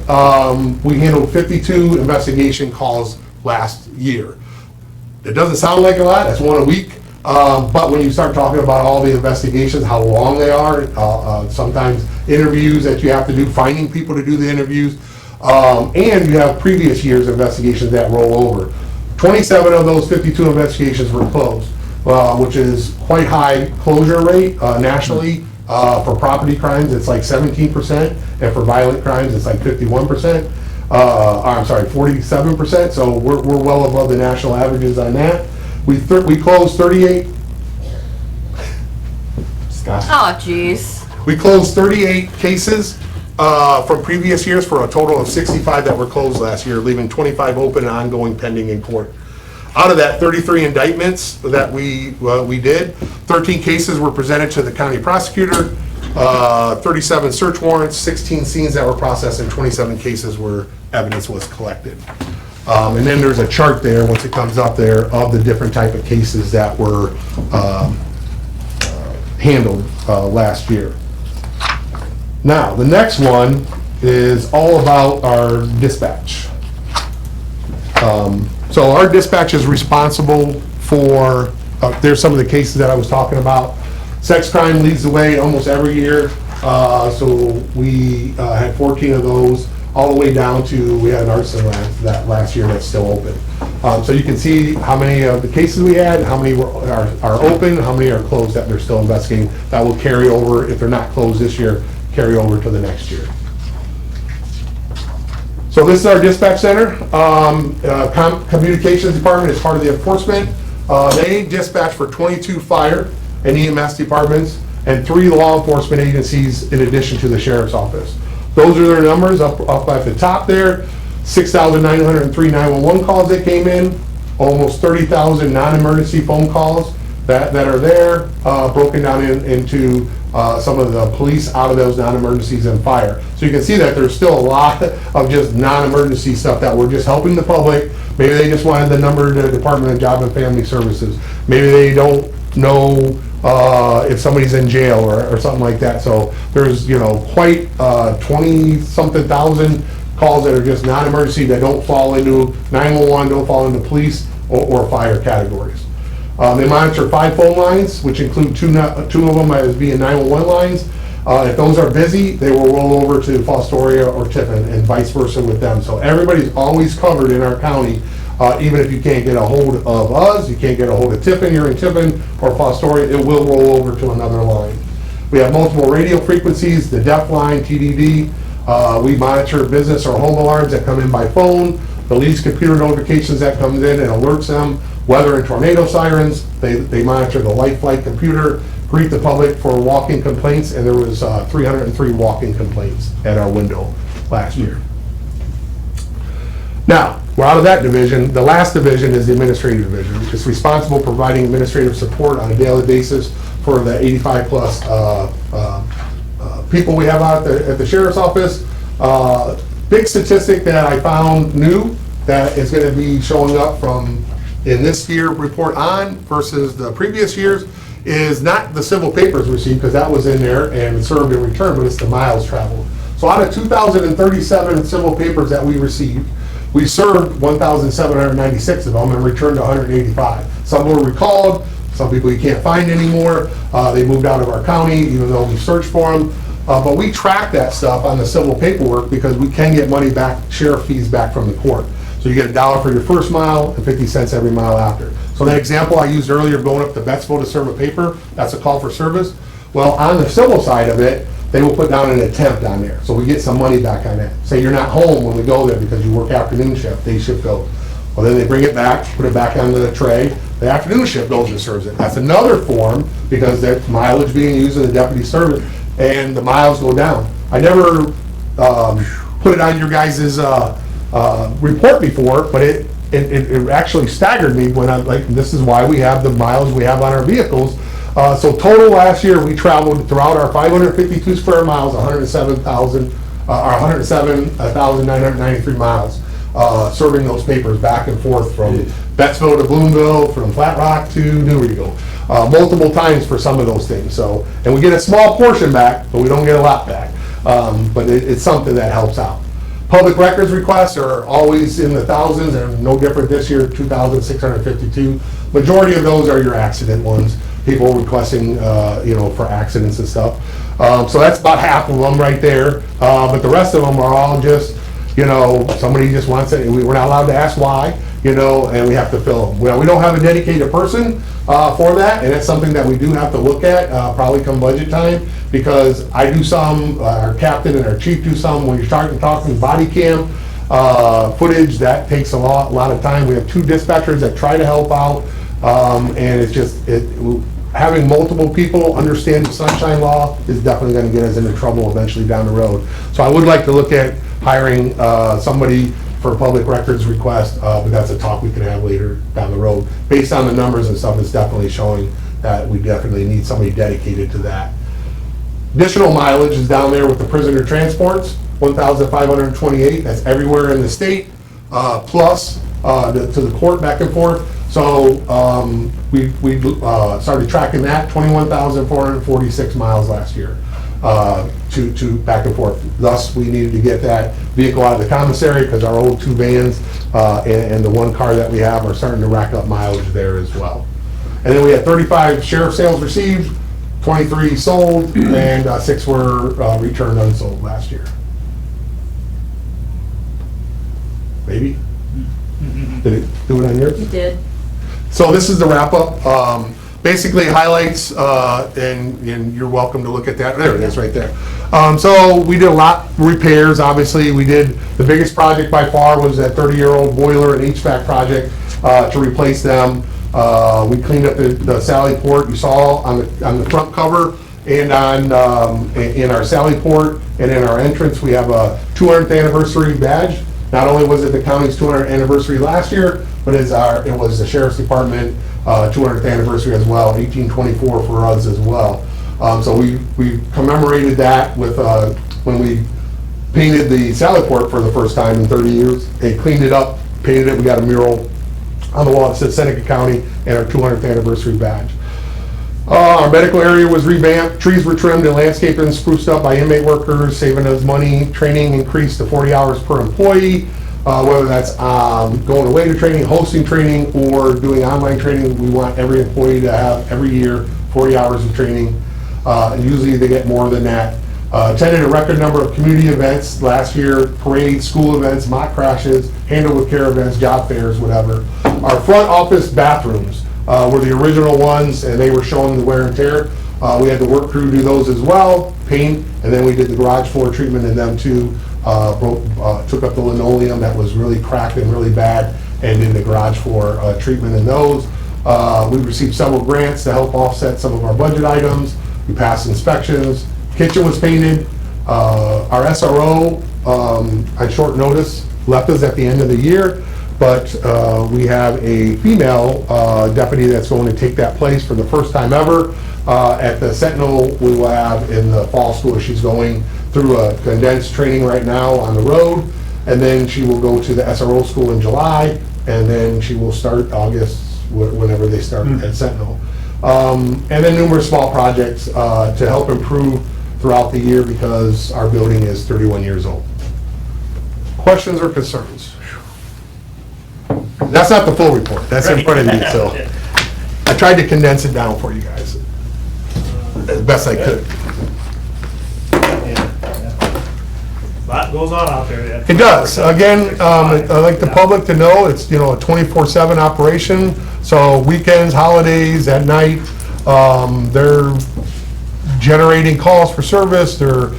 Speaker 2: we handled 52 investigation calls last year. It doesn't sound like a lot, that's 1 a week, but when you start talking about all the investigations, how long they are, sometimes interviews that you have to do, finding people to do the interviews, and you have previous year's investigations that roll over. 27 of those 52 investigations were closed, which is quite high closure rate nationally. For property crimes, it's like 17%, and for violent crimes, it's like 51%. I'm sorry, 47%. So we're well above the national averages on that. We closed 38. Scott.
Speaker 5: Oh, jeez.
Speaker 2: We closed 38 cases from previous years for a total of 65 that were closed last year, leaving 25 open and ongoing pending in court. Out of that, 33 indictments that we did, 13 cases were presented to the county prosecutor, 37 search warrants, 16 scenes that were processed, and 27 cases where evidence was collected. And then there's a chart there, once it comes up there, of the different type of cases that were handled last year. Now, the next one is all about our dispatch. So our dispatch is responsible for, there's some of the cases that I was talking about. Sex crime leads the way almost every year. So we had 14 of those, all the way down to, we had an arson last year that's still open. So you can see how many of the cases we had, how many are open, how many are closed that they're still investigating. That will carry over, if they're not closed this year, carry over to the next year. So this is our dispatch center. Communications department is part of the enforcement. They dispatch for 22 fire and EMS departments and 3 law enforcement agencies in addition to the sheriff's office. Those are their numbers up at the top there. 6,903 911 calls that came in, almost 30,000 non-emergency phone calls, that are there, broken down into some of the police out of those non-emergencies and fire. So you can see that there's still a lot of just non-emergency stuff that we're just helping the public. Maybe they just wanted the number to the Department of Job and Family Services. Maybe they don't know if somebody's in jail or something like that. So there's, quite 20-something thousand calls that are just non-emergency that don't fall into 911, don't fall into police or fire categories. They monitor 5 phone lines, which include two of them as being 911 lines. If those are busy, they will roll over to Fostoria or Tiffin and vice versa with them. So everybody's always covered in our county, even if you can't get a hold of us, you can't get a hold of Tiffin, you're in Tiffin or Fostoria, it will roll over to another line. We have multiple radio frequencies, the deaf line, TDD. We monitor business or home alarms that come in by phone, the least computer notifications that comes in and alerts them, weather and tornado sirens. They monitor the light flight computer, greet the public for walk-in complaints, and there was 303 walk-in complaints at our window last year. Now, we're out of that division. The last division is the administrative division, which is responsible for providing administrative support on a daily basis for the 85-plus people we have out at the sheriff's office. Big statistic that I found new that is going to be showing up from in this year report on versus the previous years is not the civil papers received, because that was in there and served in return, but it's the miles traveled. So out of 2,037 civil papers that we received, we served 1,796 of them and returned 185. Some were recalled, some people you can't find anymore. They moved out of our county, even though we searched for them. But we track that stuff on the civil paperwork because we can get money back, sheriff fees back from the court. So you get $1 for your first mile and 50 cents every mile after. So that example I used earlier, going up to Betsville to serve a paper, that's a call for service. Well, on the civil side of it, they will put down an attempt on there. So we get some money back on that. Say you're not home when we go there because you work afternoon shift, day shift goes. Well, then they bring it back, put it back on the tray. The afternoon shift goes and serves it. That's another form because there's mileage being used in the deputy service and the miles go down. I never put it on your guys' report before, but it actually staggered me when this is why we have the miles we have on our vehicles. So total last year, we traveled throughout our 552 square miles, 107,993 miles, serving those papers back and forth from Betsville to Bloomville, from Flat Rock to New Rigo, multiple times for some of those things. So, and we get a small portion back, but we don't get a lot back. But it's something that helps out. Public records requests are always in the thousands, and no different this year, 2,652. Majority of those are your accident ones, people requesting, for accidents and stuff. So that's about half of them right there. But the rest of them are all just, somebody just wants it, we're not allowed to ask why, and we have to fill them. Well, we don't have a dedicated person for that, and it's something that we do have to look at, probably come budget time, because I do some, our captain and our chief do some. When you're talking body cam footage, that takes a lot of time. We have 2 dispatchers that try to help out, and it's just, having multiple people understand the sunshine law is definitely going to get us into trouble eventually down the road. So I would like to look at hiring somebody for a public records request, but that's a talk we can have later down the road. Based on the numbers and stuff, it's definitely showing that we definitely need somebody dedicated to that. Additional mileage is down there with the prisoner transports, 1,528, that's everywhere in the state, plus to the court back and forth. So we started tracking that, 21,446 miles last year to back and forth. Thus, we needed to get that vehicle out of the commissary because our old 2 vans and the 1 car that we have are starting to rack up mileage there as well. And then we had 35 sheriff sales received, 23 sold, and 6 were returned unsold last year. Maybe? Did it do it on yours?
Speaker 5: You did.
Speaker 2: So this is the wrap-up. Basically highlights, and you're welcome to look at that. There it is, right there. So we did a lot of repairs, obviously. We did, the biggest project by far was that 30-year-old boiler and HVAC project to replace them. We cleaned up the Sally Port. You saw on the front cover and in our Sally Port and in our entrance, we have a 200th anniversary badge Not only was it the county's 200th anniversary last year, but it was the Sheriff's Department 200th anniversary as well, 1824 for us as well. So we commemorated that with, when we painted the Salad Port for the first time in 30 years. They cleaned it up, painted it, we got a mural on the wall that says Seneca County and our 200th anniversary badge. Our medical area was revamped, trees were trimmed and landscaped and spruced up by inmate workers, saving us money. Training increased to 40 hours per employee, whether that's going away to training, hosting training, or doing online training. We want every employee to have, every year, 40 hours of training. And usually they get more than that. Attended a record number of community events last year, parades, school events, mock crashes, handle with care events, job fairs, whatever. Our front office bathrooms were the original ones, and they were showing the wear and tear. We had the work crew do those as well, paint, and then we did the garage floor treatment in them too. Took up the linoleum that was really cracked and really bad, and did the garage floor treatment in those. We received several grants to help offset some of our budget items. We passed inspections. Kitchen was painted. Our SRO, on short notice, left us at the end of the year, but we have a female deputy that's going to take that place for the first time ever. At the Sentinel, we will have in the fall school, she's going through a condensed training right now on the road, and then she will go to the SRO school in July, and then she will start August, whenever they start at Sentinel. And then numerous small projects to help improve throughout the year because our building is 31 years old. Questions or concerns? That's not the full report, that's in front of me, so I tried to condense it down for you guys as best I could.
Speaker 4: Lot goes on out there. yeah.
Speaker 2: It does. Again, I'd like the public to know, it's, you know, a 24/7 operation, so weekends, holidays, at night, they're generating calls for service, they're,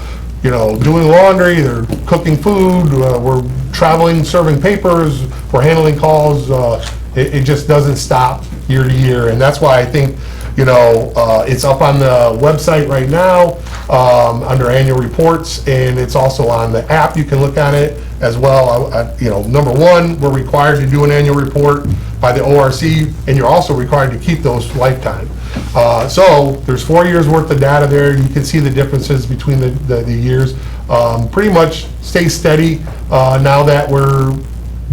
Speaker 2: you know, doing laundry, they're cooking food, we're traveling, serving papers, we're handling calls. It just doesn't stop year to year, and that's why I think, you know, it's up on the website right now, under annual reports, and it's also on the app. You can look at it as well. You know, number one, we're required to do an annual report by the ORC, and you're also required to keep those lifetime. So there's 4 years worth of data there. You can see the differences between the years. Pretty much stay steady now that we're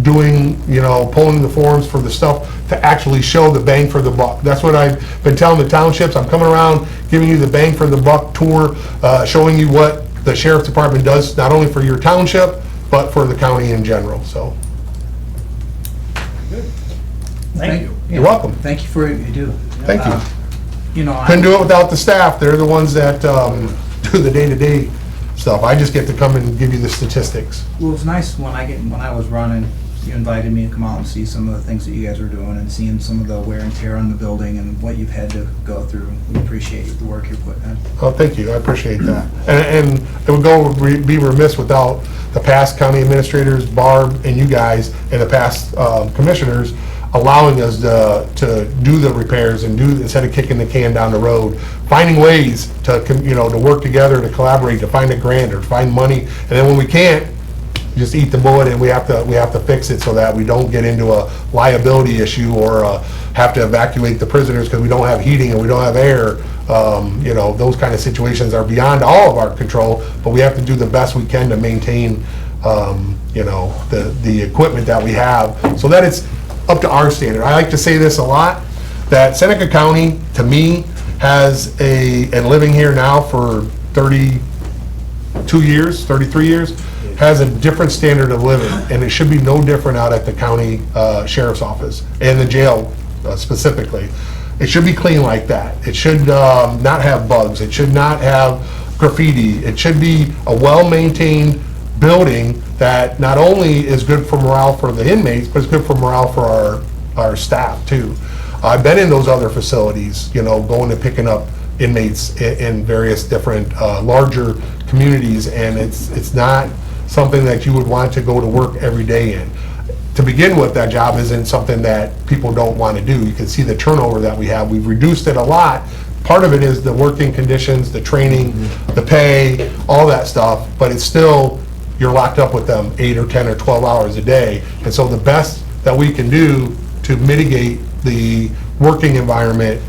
Speaker 2: doing, you know, pulling the forms for the stuff to actually show the bang for the buck. That's what I've been telling the townships. I'm coming around, giving you the bang for the buck tour, showing you what the sheriff's department does, not only for your township, but for the county in general, so.
Speaker 4: Thank you.
Speaker 2: You're welcome.
Speaker 6: Thank you for what you do.
Speaker 2: Thank you.
Speaker 6: You know,
Speaker 2: Couldn't do it without the staff. They're the ones that do the day-to-day stuff. I just get to come and give you the statistics.
Speaker 6: well, it was nice when I was running, you invited me to come out and see some of the things that you guys were doing and seeing some of the wear and tear on the building and what you've had to go through. We appreciate the work you're putting in.
Speaker 2: Oh, thank you, I appreciate that. And it would be remiss without the past county administrators, Barb, and you guys, and the past commissioners, allowing us to do the repairs and instead of kicking the can down the road, finding ways to, you know, to work together, to collaborate, to find a grant or find money, and then when we can't, just eat the bullet, and we have to fix it so that we don't get into a liability issue or have to evacuate the prisoners because we don't have heating and we don't have air. You know, those kind of situations are beyond all of our control, but we have to do the best we can to maintain, you know, the equipment that we have so that it's up to our standard. I like to say this a lot, that Seneca County, to me, has and living here now for 32 years, 33 years, has a different standard of living, and it should be no different out at the county sheriff's office and the jail specifically. It should be clean like that. It should not have bugs. It should not have graffiti. It should be a well-maintained building that not only is good for morale for the inmates, but it's good for morale for our staff too. I've been in those other facilities, you know, going and picking up inmates in various different larger communities, and it's not something that you would want to go to work every day in. To begin with, that job isn't something that people don't want to do. You can see the turnover that we have. We've reduced it a lot. Part of it is the working conditions, the training, the pay, all that stuff, but it's still you're locked up with them 8 or 10 or 12 hours a day. And so the best that we can do to mitigate the working environment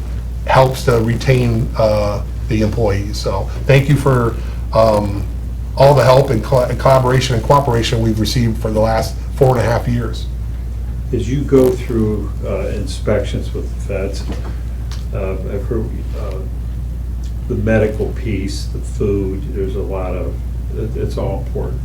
Speaker 2: helps to retain the employees. So thank you for all the help and collaboration and cooperation we've received for the last 4.5 years.
Speaker 1: As you go through inspections with the feds, I've heard the medical piece, the food, there's a lot of, it's all important.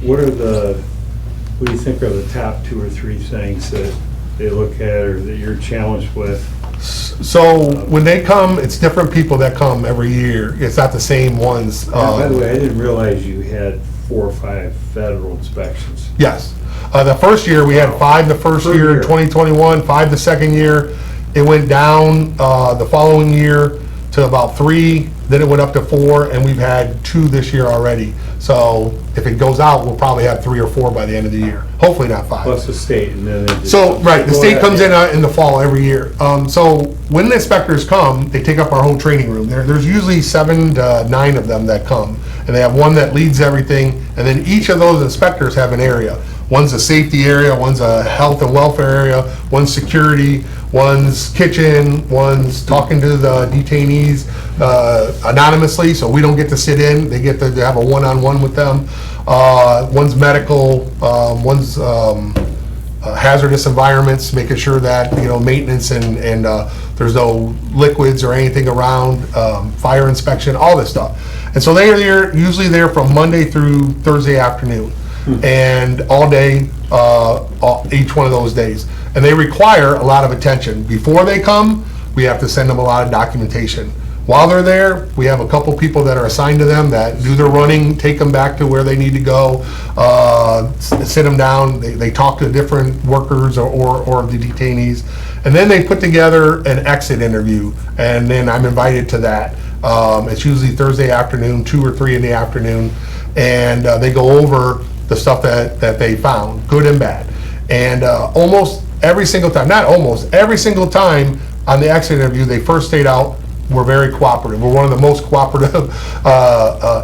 Speaker 1: What do you think are the top 2 or 3 things that they look at or that you're challenged with?
Speaker 2: So when they come, it's different people that come every year. It's not the same ones.
Speaker 1: And by the way, I didn't realize you had 4 or 5 federal inspections.
Speaker 2: Yes. The first year, we had 5 the first
Speaker 1: Per
Speaker 2: year,
Speaker 1: year.
Speaker 2: 2021, 5 the second year. It went down the following year to about 3, then it went up to 4, and we've had 2 this year already. So if it goes out, we'll probably have 3 or 4 by the end of the year. Hopefully not 5.
Speaker 1: Plus the state, and then they just...
Speaker 2: So, right, the
Speaker 1: Go
Speaker 2: state
Speaker 1: ahead.
Speaker 2: comes in the fall every year. So when the inspectors come, they take up our whole training room. There's usually 7 to 9 of them that come, and they have one that leads everything, and then each of those inspectors have an area. One's a safety area, one's a health and welfare area, one's security, one's kitchen, one's talking to the detainees anonymously, so we don't get to sit in. They get to have a one-on-one with them. One's medical, one's hazardous environments, making sure that, maintenance and there's no liquids or anything around, fire inspection, all this stuff. And so they are usually there from Monday through Thursday afternoon, and all day, each one of those days. And they require a lot of attention. Before they come, we have to send them a lot of documentation. While they're there, we have a couple people that are assigned to them that do their running, take them back to where they need to go, sit them down, they talk to different workers or the detainees, and then they put together an exit interview, and then I'm invited to that. It's usually Thursday afternoon, 2 or 3 in the afternoon, and they go over the stuff that they found, good and bad. And almost every single time, not almost, every single time on the exit interview, they first state out, we're very cooperative. We're one of the most cooperative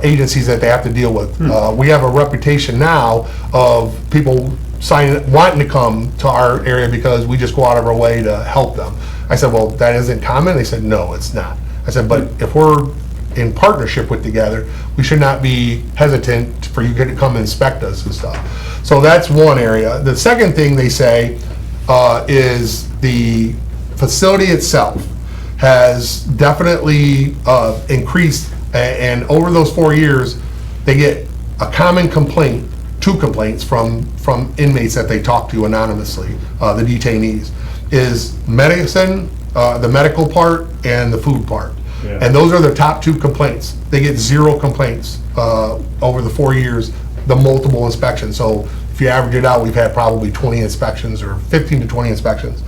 Speaker 2: agencies that they have to deal with. We have a reputation now of people wanting to come to our area because we just go out of our way to help them. I said, well, that isn't common? They said, no, it's not. I said, but if we're in partnership with together, we should not be hesitant for you to come inspect us and stuff. So that's one area. The second thing they say is the facility itself has definitely increased, and over those 4 years, they get a common complaint, 2 complaints from inmates that they talk to anonymously, the detainees, is medicine, the medical part, and the food part.
Speaker 1: Yeah.
Speaker 2: And those are the top 2 complaints. They get 0 complaints over the 4 years, the multiple inspections. So if you average it out, we've had probably 20 inspections or 15 to 20 inspections.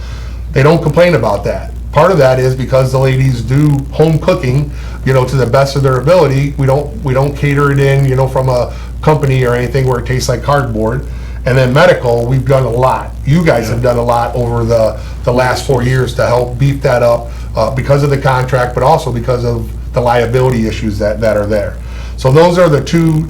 Speaker 2: They don't complain about that. Part of that is because the ladies do home cooking, to the best of their ability. We don't cater it in, from a company or anything where it tastes like cardboard. And then medical, we've done a lot. You guys have done a lot over the last 4 years to help beef that up because of the contract, but also because of the liability issues that are there. So those are the 2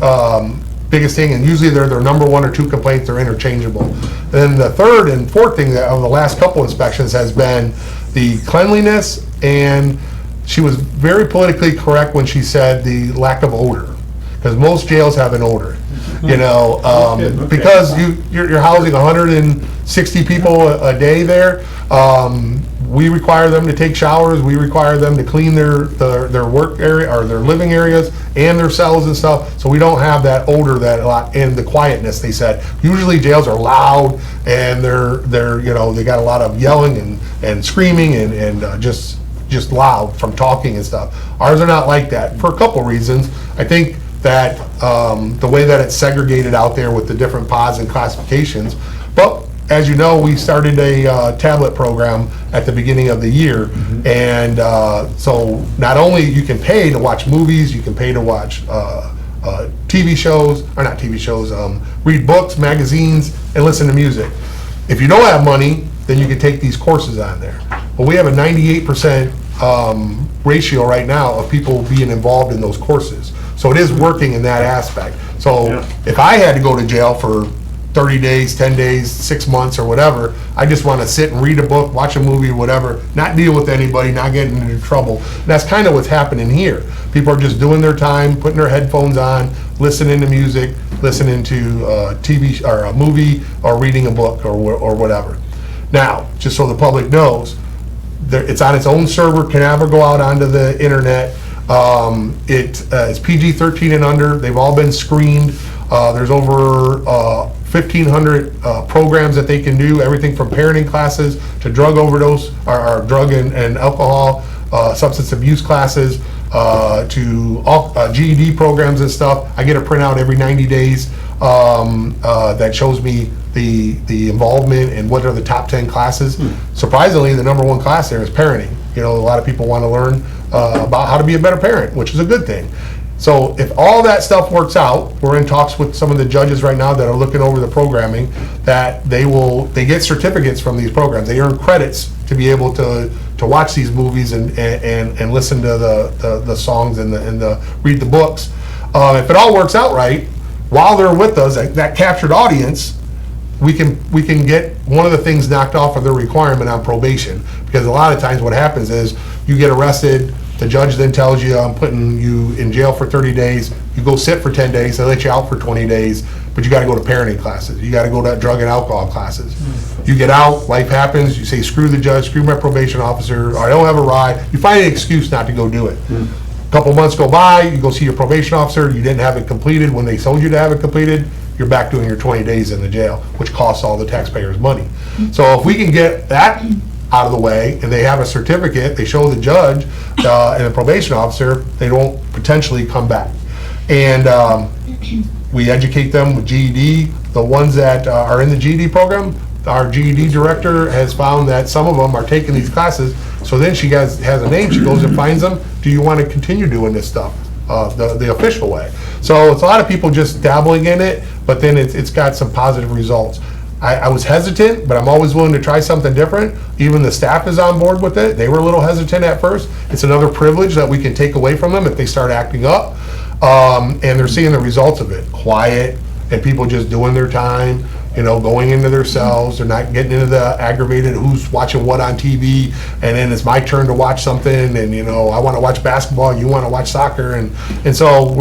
Speaker 2: biggest thing, and usually they're their number 1 or 2 complaints. They're interchangeable. Then the third and fourth thing that of the last couple inspections has been the cleanliness, and she was very politically correct when she said the lack of odor, because most jails have an odor,
Speaker 1: Okay.
Speaker 2: because you're housing 160 people a day there. We require them to take showers, we require them to clean their work area or their living areas and their cells and stuff, so we don't have that odor and the quietness. They said usually jails are loud and they're they got a lot of yelling and screaming and just loud from talking and stuff. Ours are not like that for a couple reasons. I think that the way that it's segregated out there with the different pods and classifications, but as you know, we started a tablet program at the beginning of the year, and so not only you can pay to watch movies, you can pay to watch TV shows, or not TV shows, read books, magazines, and listen to music. If you don't have money, then you can take these courses on there. But we have a 98% ratio right now of people being involved in those courses. So it is working in that aspect. So
Speaker 1: Yeah.
Speaker 2: if I had to go to jail for 30 days, 10 days, 6 months or whatever, I just want to sit and read a book, watch a movie, whatever, not deal with anybody, not get into trouble. And that's kind of what's happening here. People are just doing their time, putting their headphones on, listening to music, listening to TV or a movie, or reading a book or whatever. Now, just so the public knows, it's on its own server, can never go out onto the internet. It's PG-13 and under. They've all been screened. There's over 1,500 programs that they can do, everything from parenting classes to drug overdose, or drug and alcohol, substance abuse classes, to all GED programs and stuff. I get a printout every 90 days that shows me the involvement and what are the top 10 classes. Surprisingly, the number one class there is parenting. You know, a lot of people want to learn about how to be a better parent, which is a good thing. So if all that stuff works out, we're in talks with some of the judges right now that are looking over the programming, that they get certificates from these programs. They earn credits to be able to watch these movies and listen to the songs and read the books. If it all works out right, while they're with us, that captured audience, we can get one of the things knocked off of their requirement on probation. Because a lot of times what happens is you get arrested, the judge then tells you, I'm putting you in jail for 30 days, you go sit for 10 days, they let you out for 20 days, but you gotta go to parenting classes, you gotta go to drug and alcohol classes. You get out, life happens, you say, screw the judge, screw my probation officer, or I don't have a ride, you find an excuse not to go do it. Couple months go by, you go see your probation officer, you didn't have it completed when they told you to have it completed, you're back doing your 20 days in the jail, which costs all the taxpayers money. So if we can get that out of the way, and they have a certificate, they show the judge and the probation officer, they don't potentially come back. And we educate them with GED. The ones that are in the GED program, our GED director has found that some of them are taking these classes, so then she has a name, she goes and finds them, do you want to continue doing this stuff the official way? So it's a lot of people just dabbling in it, but then it's got some positive results. I was hesitant, but I'm always willing to try something different. Even the staff is on board with it. They were a little hesitant at first. It's another privilege that we can take away from them if they start acting up. And they're seeing the results of it. Quiet, and people just doing their time, you know, going into their cells. They're not getting into the aggravated who's watching what on TV, and then it's my turn to watch something, and you know, I want to watch basketball, you want to watch soccer, and so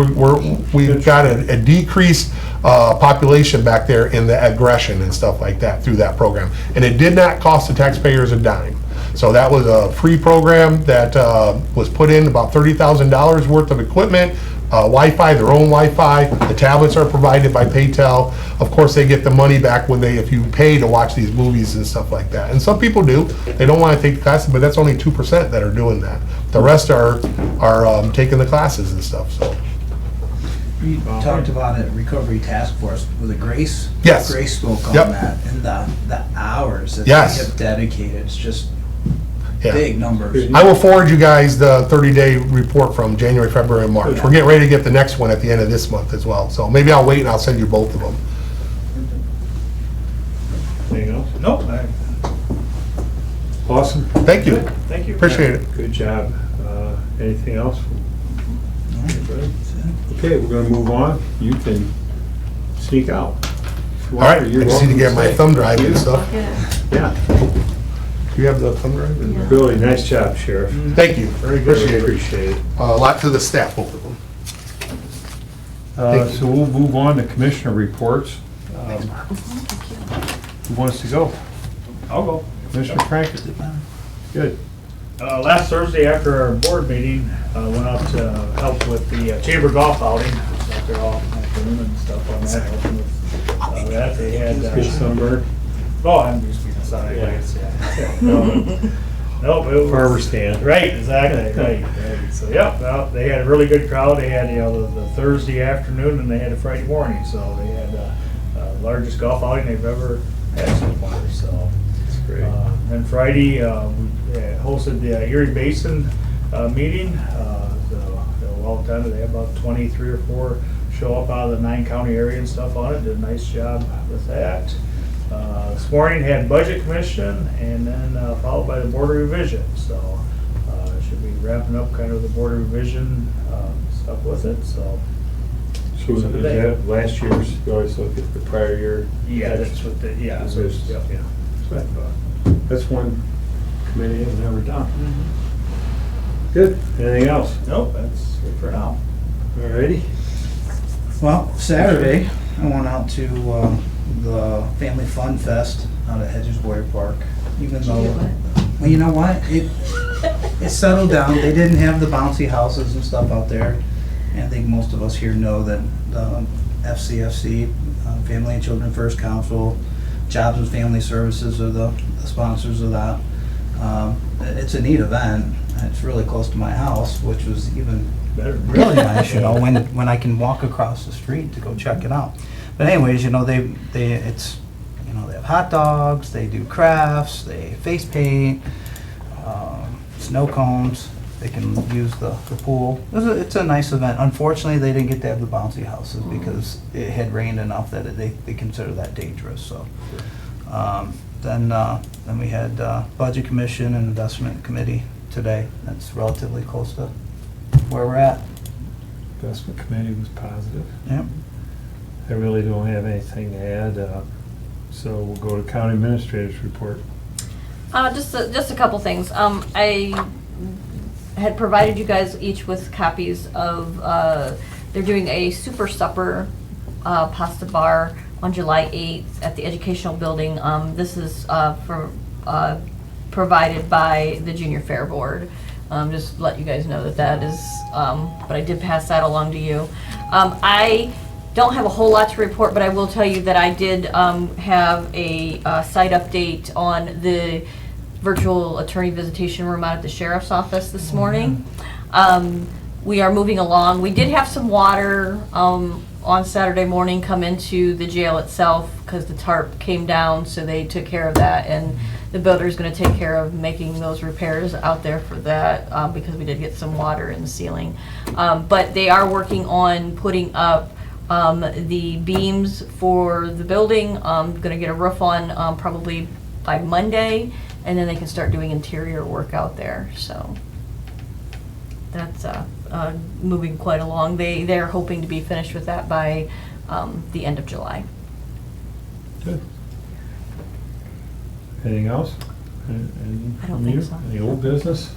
Speaker 2: we've got a decreased population back there in the aggression and stuff like that through that program. And it did not cost the taxpayers a dime. So that was a free program that was put in, about $30,000 worth of equipment, Wi-Fi, their own Wi-Fi. The tablets are provided by Paytel. Of course, they get the money back if you pay to watch these movies and stuff like that. And some people do. They don't want to take the classes, but that's only 2% that are doing that. The rest are taking the classes and stuff, so.
Speaker 6: You talked about a recovery task force with a Grace.
Speaker 2: Yes.
Speaker 6: Grace spoke on
Speaker 2: Yep.
Speaker 6: that, and the hours that
Speaker 2: Yes.
Speaker 6: they have dedicated, it's just
Speaker 2: Yeah.
Speaker 6: big numbers.
Speaker 2: I will forward you guys the 30-day report from January, February, and March. We're getting ready to get the next one at the end of this month as well. So maybe I'll wait and I'll send you both of them.
Speaker 1: Anything else?
Speaker 4: Nope.
Speaker 1: Awesome.
Speaker 2: Thank you.
Speaker 4: Thank you.
Speaker 2: Appreciate it.
Speaker 1: Good job. Anything else? Okay, we're gonna move on. You can sneak out.
Speaker 2: All right, I just need to get my thumb drive and stuff.
Speaker 1: Yeah.
Speaker 2: Do you have the thumb drive?
Speaker 5: Yeah.
Speaker 1: Really, nice job, Sheriff.
Speaker 2: Thank you.
Speaker 1: Very good. Appreciate it.
Speaker 2: A lot to the staff, both of them. Thank you.
Speaker 1: So we'll move on to commissioner reports. Who wants to go?
Speaker 4: I'll go.
Speaker 1: Commissioner Franklin. Good.
Speaker 4: Last Thursday after our board meeting, went out to help with the chamber golf outing. Was out there all afternoon and stuff on that, helping with that. They had.
Speaker 1: Good sunburn.
Speaker 4: Oh, I'm just being sorry.
Speaker 1: Yeah.
Speaker 4: Nope. It was-
Speaker 1: Farmer stand.
Speaker 4: Right, exactly, right. So, yep, well, they had a really good crowd. They had, the Thursday afternoon and they had a Friday morning, so they had the largest golf outing they've ever had so far, so.
Speaker 1: That's great.
Speaker 4: Then Friday, we hosted the Erie Basin meeting. So they were well attended. They had about 23 or 4 show up out of the 9-county area and stuff on it. Did a nice job with that. This morning had Budget Commission and then followed by the Board of Revision. So should be wrapping up kind of the Board of Revision. So stuff with it, so.
Speaker 1: So is that last year's, you always look at the prior year?
Speaker 4: Yeah, that's what the, yeah, so, it's- yeah, yeah.
Speaker 1: That's what I thought. That's one committee I've never done. Good. Anything else?
Speaker 4: Nope, that's it for now.
Speaker 1: Alrighty.
Speaker 6: Well, Saturday, I went out to the Family Fun Fest out at Hedges Boyer Park, even though, well, you know what? It settled down. They didn't have the bouncy houses and stuff out there. And I think most of us here know that the FCFC, Family and Children First Council, Jobs and Family Services are the sponsors of that. It's a neat event. It's really close to my house, which was even
Speaker 4: Better.
Speaker 6: really nice, you know, when I can walk across the street to go check it out. But anyways, you know, they have hot dogs, they do crafts, they face paint, snow cones. They can use the pool. It's a nice event. Unfortunately, they didn't get to have the bouncy houses because it had rained enough that they consider that dangerous. So then we had Budget Commission and Investment Committee today. That's relatively close to where we're at.
Speaker 1: Investment committee was positive.
Speaker 6: Yep.
Speaker 1: I really don't have anything to add, so we'll go to county administrator's report.
Speaker 5: Just a couple things. I had provided you guys each with copies of, they're doing a super supper pasta bar on July 8th at the Educational Building. This is provided by the Junior Fair Board. Just to let you guys know that is, but I did pass that along to you. I don't have a whole lot to report, but I will tell you that I did have a site update on the virtual attorney visitation room out at the sheriff's office this morning. We are moving along. We did have some water on Saturday morning come into the jail itself because the tarp came down, so they took care of that, and the builder's going to take care of making those repairs out there for that because we did get some water in the ceiling. But they are working on putting up the beams for the building. Going to get a roof on probably by Monday, and then they can start doing interior work out there. So that's moving quite along. They're hoping to be finished with that by the end of July.
Speaker 1: Good. Anything else?
Speaker 5: I don't think so.
Speaker 1: Any old business?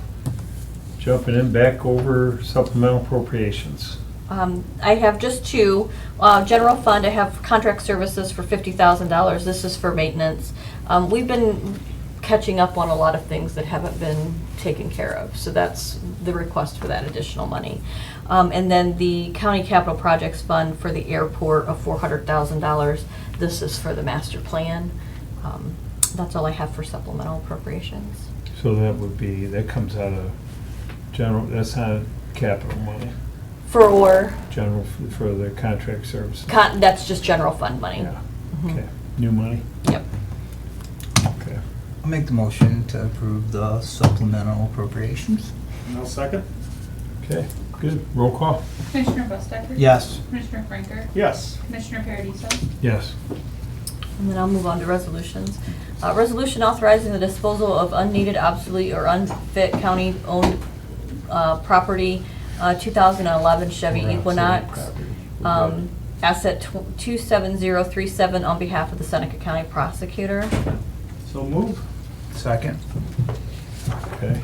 Speaker 1: Jumping in back over supplemental appropriations.
Speaker 5: I have just two. General fund, I have contract services for $50,000. This is for maintenance. We've been catching up on a lot of things that haven't been taken care of, so that's the request for that additional money. And then the county capital projects fund for the airport of $400,000. This is for the master plan. That's all I have for supplemental appropriations.
Speaker 1: So that comes out of general, that's not capital money,
Speaker 5: For
Speaker 1: general for the contract services.
Speaker 5: that's just general fund money.
Speaker 1: Yeah, okay. New money?
Speaker 5: Yep.
Speaker 1: Okay.
Speaker 6: I'll make the motion to approve the supplemental appropriations.
Speaker 4: I'll second.
Speaker 1: Okay, good. Roll call?
Speaker 3: Commissioner Bustaker?
Speaker 6: Yes.
Speaker 3: Commissioner Franker?
Speaker 4: Yes.
Speaker 3: Commissioner Paradiso?
Speaker 1: Yes.
Speaker 5: And then I'll move on to resolutions. Resolution authorizing the disposal of unneeded, obsolete, or unfit county-owned property, 2011 Chevy Equinox, asset 27037 on behalf of the Seneca County Prosecutor.
Speaker 4: So move.
Speaker 6: Second.
Speaker 1: Okay,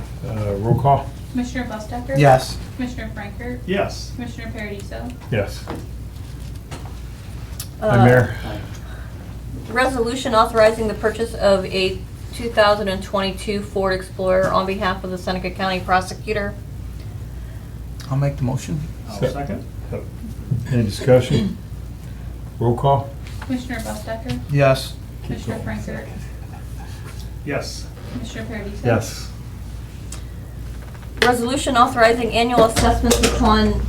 Speaker 1: roll call?
Speaker 3: Commissioner Bustaker?
Speaker 6: Yes.
Speaker 3: Commissioner Franker?
Speaker 4: Yes.
Speaker 3: Commissioner Paradiso?
Speaker 1: Yes.
Speaker 5: Uh,
Speaker 1: Hi, Mayor.
Speaker 5: Resolution authorizing the purchase of a 2022 Ford Explorer on behalf of the Seneca County Prosecutor.
Speaker 6: I'll make the motion.
Speaker 4: I'll
Speaker 1: Se-
Speaker 4: second.
Speaker 1: Any discussion? Roll call?
Speaker 3: Commissioner Bustaker?
Speaker 6: Yes.
Speaker 3: Commissioner Franker?
Speaker 4: Yes.
Speaker 3: Commissioner Paradiso?
Speaker 1: Yes.
Speaker 5: Resolution authorizing annual assessments upon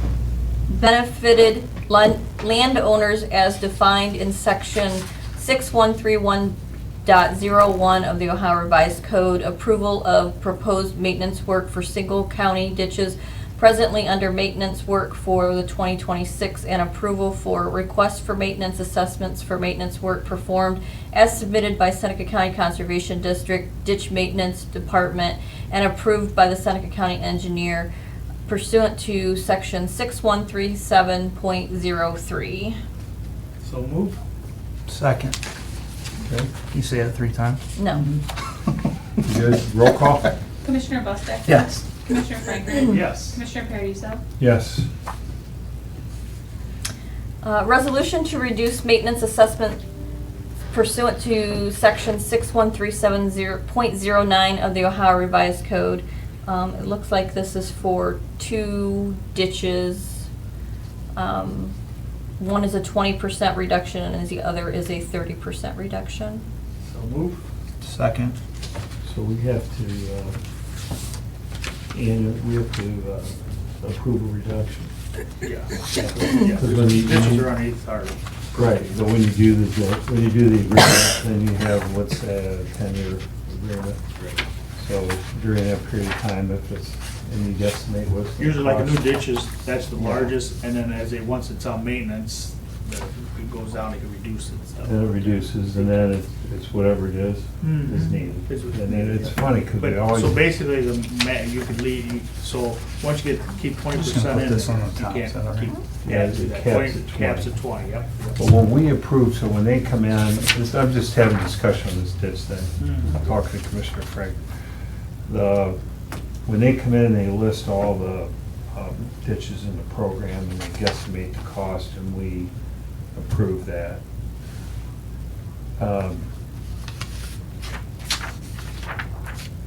Speaker 5: benefited landowners as defined in section 6131.01 of the Ohio Revised Code. Approval of proposed maintenance work for single county ditches presently under maintenance work for the 2026, and approval for request for maintenance assessments for maintenance work performed as submitted by Seneca County Conservation District Ditch Maintenance Department and approved by the Seneca County Engineer pursuant to section 6137.03.
Speaker 4: So move.
Speaker 6: Second.
Speaker 1: Okay,
Speaker 6: You say it 3 times?
Speaker 5: No.
Speaker 1: you good? Roll call?
Speaker 3: Commissioner Bustaker?
Speaker 6: Yes.
Speaker 3: Commissioner Freiberg?
Speaker 4: Yes.
Speaker 3: Commissioner Paradiso?
Speaker 1: Yes.
Speaker 5: Resolution to reduce maintenance assessment pursuant to section 6137.09 of the Ohio Revised Code. It looks like this is for 2 ditches. One is a 20% reduction and the other is a 30% reduction.
Speaker 4: So move.
Speaker 6: Second.
Speaker 1: So we have to, approve a reduction.
Speaker 4: Yeah.
Speaker 1: Because when you-
Speaker 4: Ditches are on 8th Harbor.
Speaker 1: Right, but when you do the agreement, then you have, what's a 10-year agreement. So during that period of time, if it's, and you guesstimate what's. the
Speaker 4: Usually like a new
Speaker 1: cost.
Speaker 4: ditch is, that's the largest, and then once it's on maintenance, it goes down, it can reduce it and stuff.
Speaker 1: Then it reduces, and then it's whatever it is
Speaker 4: Mhm.
Speaker 1: needed.
Speaker 4: It's-
Speaker 1: And then it's funny, because we
Speaker 4: But,
Speaker 1: always.
Speaker 4: so basically, you could so once you keep
Speaker 6: Just
Speaker 4: 20%
Speaker 6: gonna put
Speaker 4: in,
Speaker 6: this on the
Speaker 4: you
Speaker 6: top,
Speaker 4: can't
Speaker 6: is that all right?
Speaker 4: keep.
Speaker 1: Yeah, it caps at 20.
Speaker 4: Caps at 20, yep.
Speaker 1: But when we approve, so when they come in, I'm just having a discussion on this ditch thing,
Speaker 4: Mhm.
Speaker 1: I'm talking to Commissioner Frank. When they come in, they list all the ditches in the program, and they guesstimate the cost, and we approve that.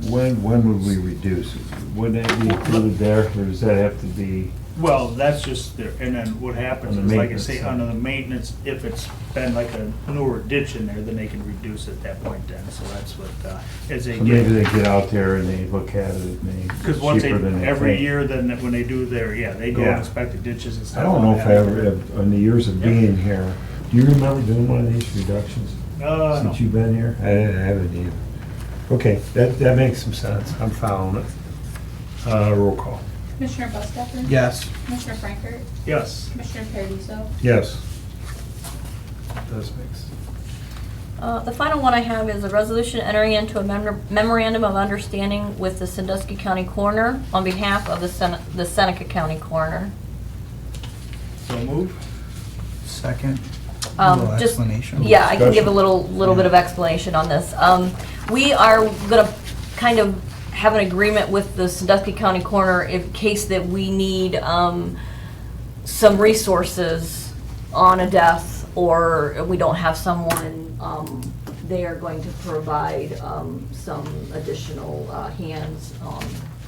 Speaker 1: When would we reduce it? Wouldn't it be included there, or does that have to be?
Speaker 4: Well, that's just there, and then what happens
Speaker 1: On the
Speaker 4: is, like I
Speaker 1: maintenance
Speaker 4: say,
Speaker 1: side.
Speaker 4: under the maintenance, if it's been like a newer ditch in there, then they can reduce at that point then, so that's what, as they
Speaker 1: So maybe
Speaker 4: get.
Speaker 1: they get out there and they look at it, and they,
Speaker 4: Because
Speaker 1: it's
Speaker 4: once they,
Speaker 1: cheaper than they
Speaker 4: every
Speaker 1: think.
Speaker 4: year, then when they do their, they go
Speaker 1: Yeah.
Speaker 4: and inspect the ditches and stuff.
Speaker 1: I don't know
Speaker 4: like
Speaker 1: if I
Speaker 4: that.
Speaker 1: ever, in the years of being here, do you remember doing one of these reductions?
Speaker 4: No.
Speaker 1: Since you've been here? I haven't either. Okay, that makes some sense. I'm following it. Roll call.
Speaker 3: Commissioner Bustaker?
Speaker 6: Yes.
Speaker 3: Commissioner Freiberg?
Speaker 4: Yes.
Speaker 3: Commissioner Paradiso?
Speaker 1: Yes. Does make sense.
Speaker 5: The final one I have is a resolution entering into a memorandum of understanding with the Sandusky County Coroner on behalf of the Seneca County Coroner.
Speaker 4: So move.
Speaker 6: Second. Little
Speaker 5: Just,
Speaker 6: explanation.
Speaker 5: yeah, I can give a
Speaker 1: Discussion.
Speaker 5: little bit of explanation on this. We are gonna kind of have an agreement with the Sandusky County Coroner in case that we need, some resources on a death, or we don't have someone, they are going to provide, some additional, hands,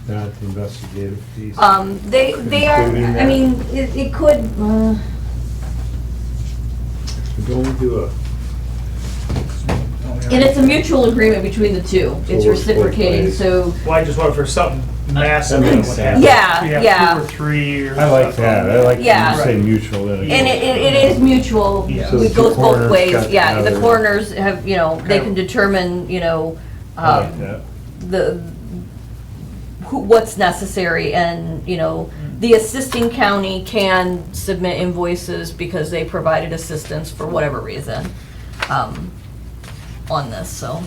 Speaker 1: Not the investigative piece.
Speaker 5: they are,
Speaker 1: Including
Speaker 5: I
Speaker 1: that?
Speaker 5: mean, it could,
Speaker 1: Don't we do a,
Speaker 5: and it's a mutual agreement between the two. It's
Speaker 1: So it's both
Speaker 5: reciprocating,
Speaker 1: ways.
Speaker 5: so,
Speaker 4: Well, I just want for something massive.
Speaker 1: That makes
Speaker 4: what
Speaker 1: sense.
Speaker 4: happens.
Speaker 5: Yeah,
Speaker 4: We
Speaker 5: yeah.
Speaker 4: have 2 or 3 or.
Speaker 1: I like
Speaker 4: stuff
Speaker 1: that.
Speaker 4: on
Speaker 1: I like when
Speaker 5: Yeah.
Speaker 1: you say mutual. then
Speaker 5: and it is mutual.
Speaker 4: Yeah.
Speaker 1: So
Speaker 5: It
Speaker 1: the
Speaker 5: goes both
Speaker 1: coroners
Speaker 5: ways.
Speaker 1: got
Speaker 5: Yeah, the
Speaker 1: together.
Speaker 5: coroners have, they
Speaker 4: Okay.
Speaker 5: can determine,
Speaker 1: I like that.
Speaker 5: what's necessary, and, the assisting county can submit invoices because they provided assistance for whatever reason, on this, so,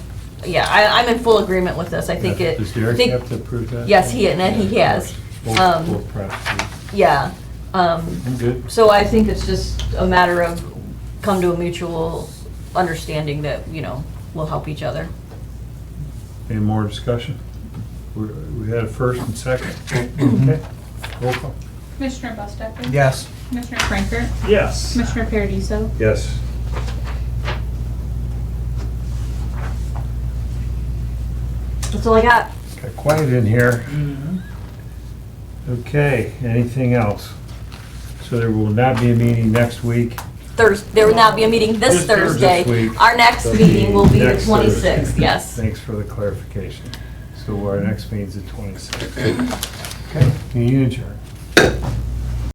Speaker 5: yeah, I'm in full agreement with this. I think it.
Speaker 1: Does Derek
Speaker 5: think-
Speaker 1: have to approve that?
Speaker 5: Yes, he has.
Speaker 1: Both
Speaker 5: Um,
Speaker 1: prosecutors.
Speaker 5: Yeah,
Speaker 1: I'm good.
Speaker 5: so I think it's just a matter of come to a mutual understanding that, we'll help each other.
Speaker 1: Any more discussion? We had a first and second. Okay. Roll call.
Speaker 3: Commissioner Bustaker?
Speaker 6: Yes.
Speaker 3: Commissioner Freiberg?
Speaker 4: Yes.
Speaker 3: Commissioner Paradiso?
Speaker 1: Yes.
Speaker 5: That's all I got.
Speaker 1: Got quiet in here.
Speaker 4: Mhm.
Speaker 1: Okay, anything else? So there will not be a meeting next week?
Speaker 5: There will now be a meeting this
Speaker 1: This Thursday.
Speaker 5: Thursday.
Speaker 1: Week.
Speaker 5: Our next
Speaker 1: So
Speaker 5: meeting will be the
Speaker 1: next Thursday.
Speaker 5: 26th, yes.
Speaker 1: Thanks for the clarification. So our next meeting's the 26th. Okay, can you adjourn?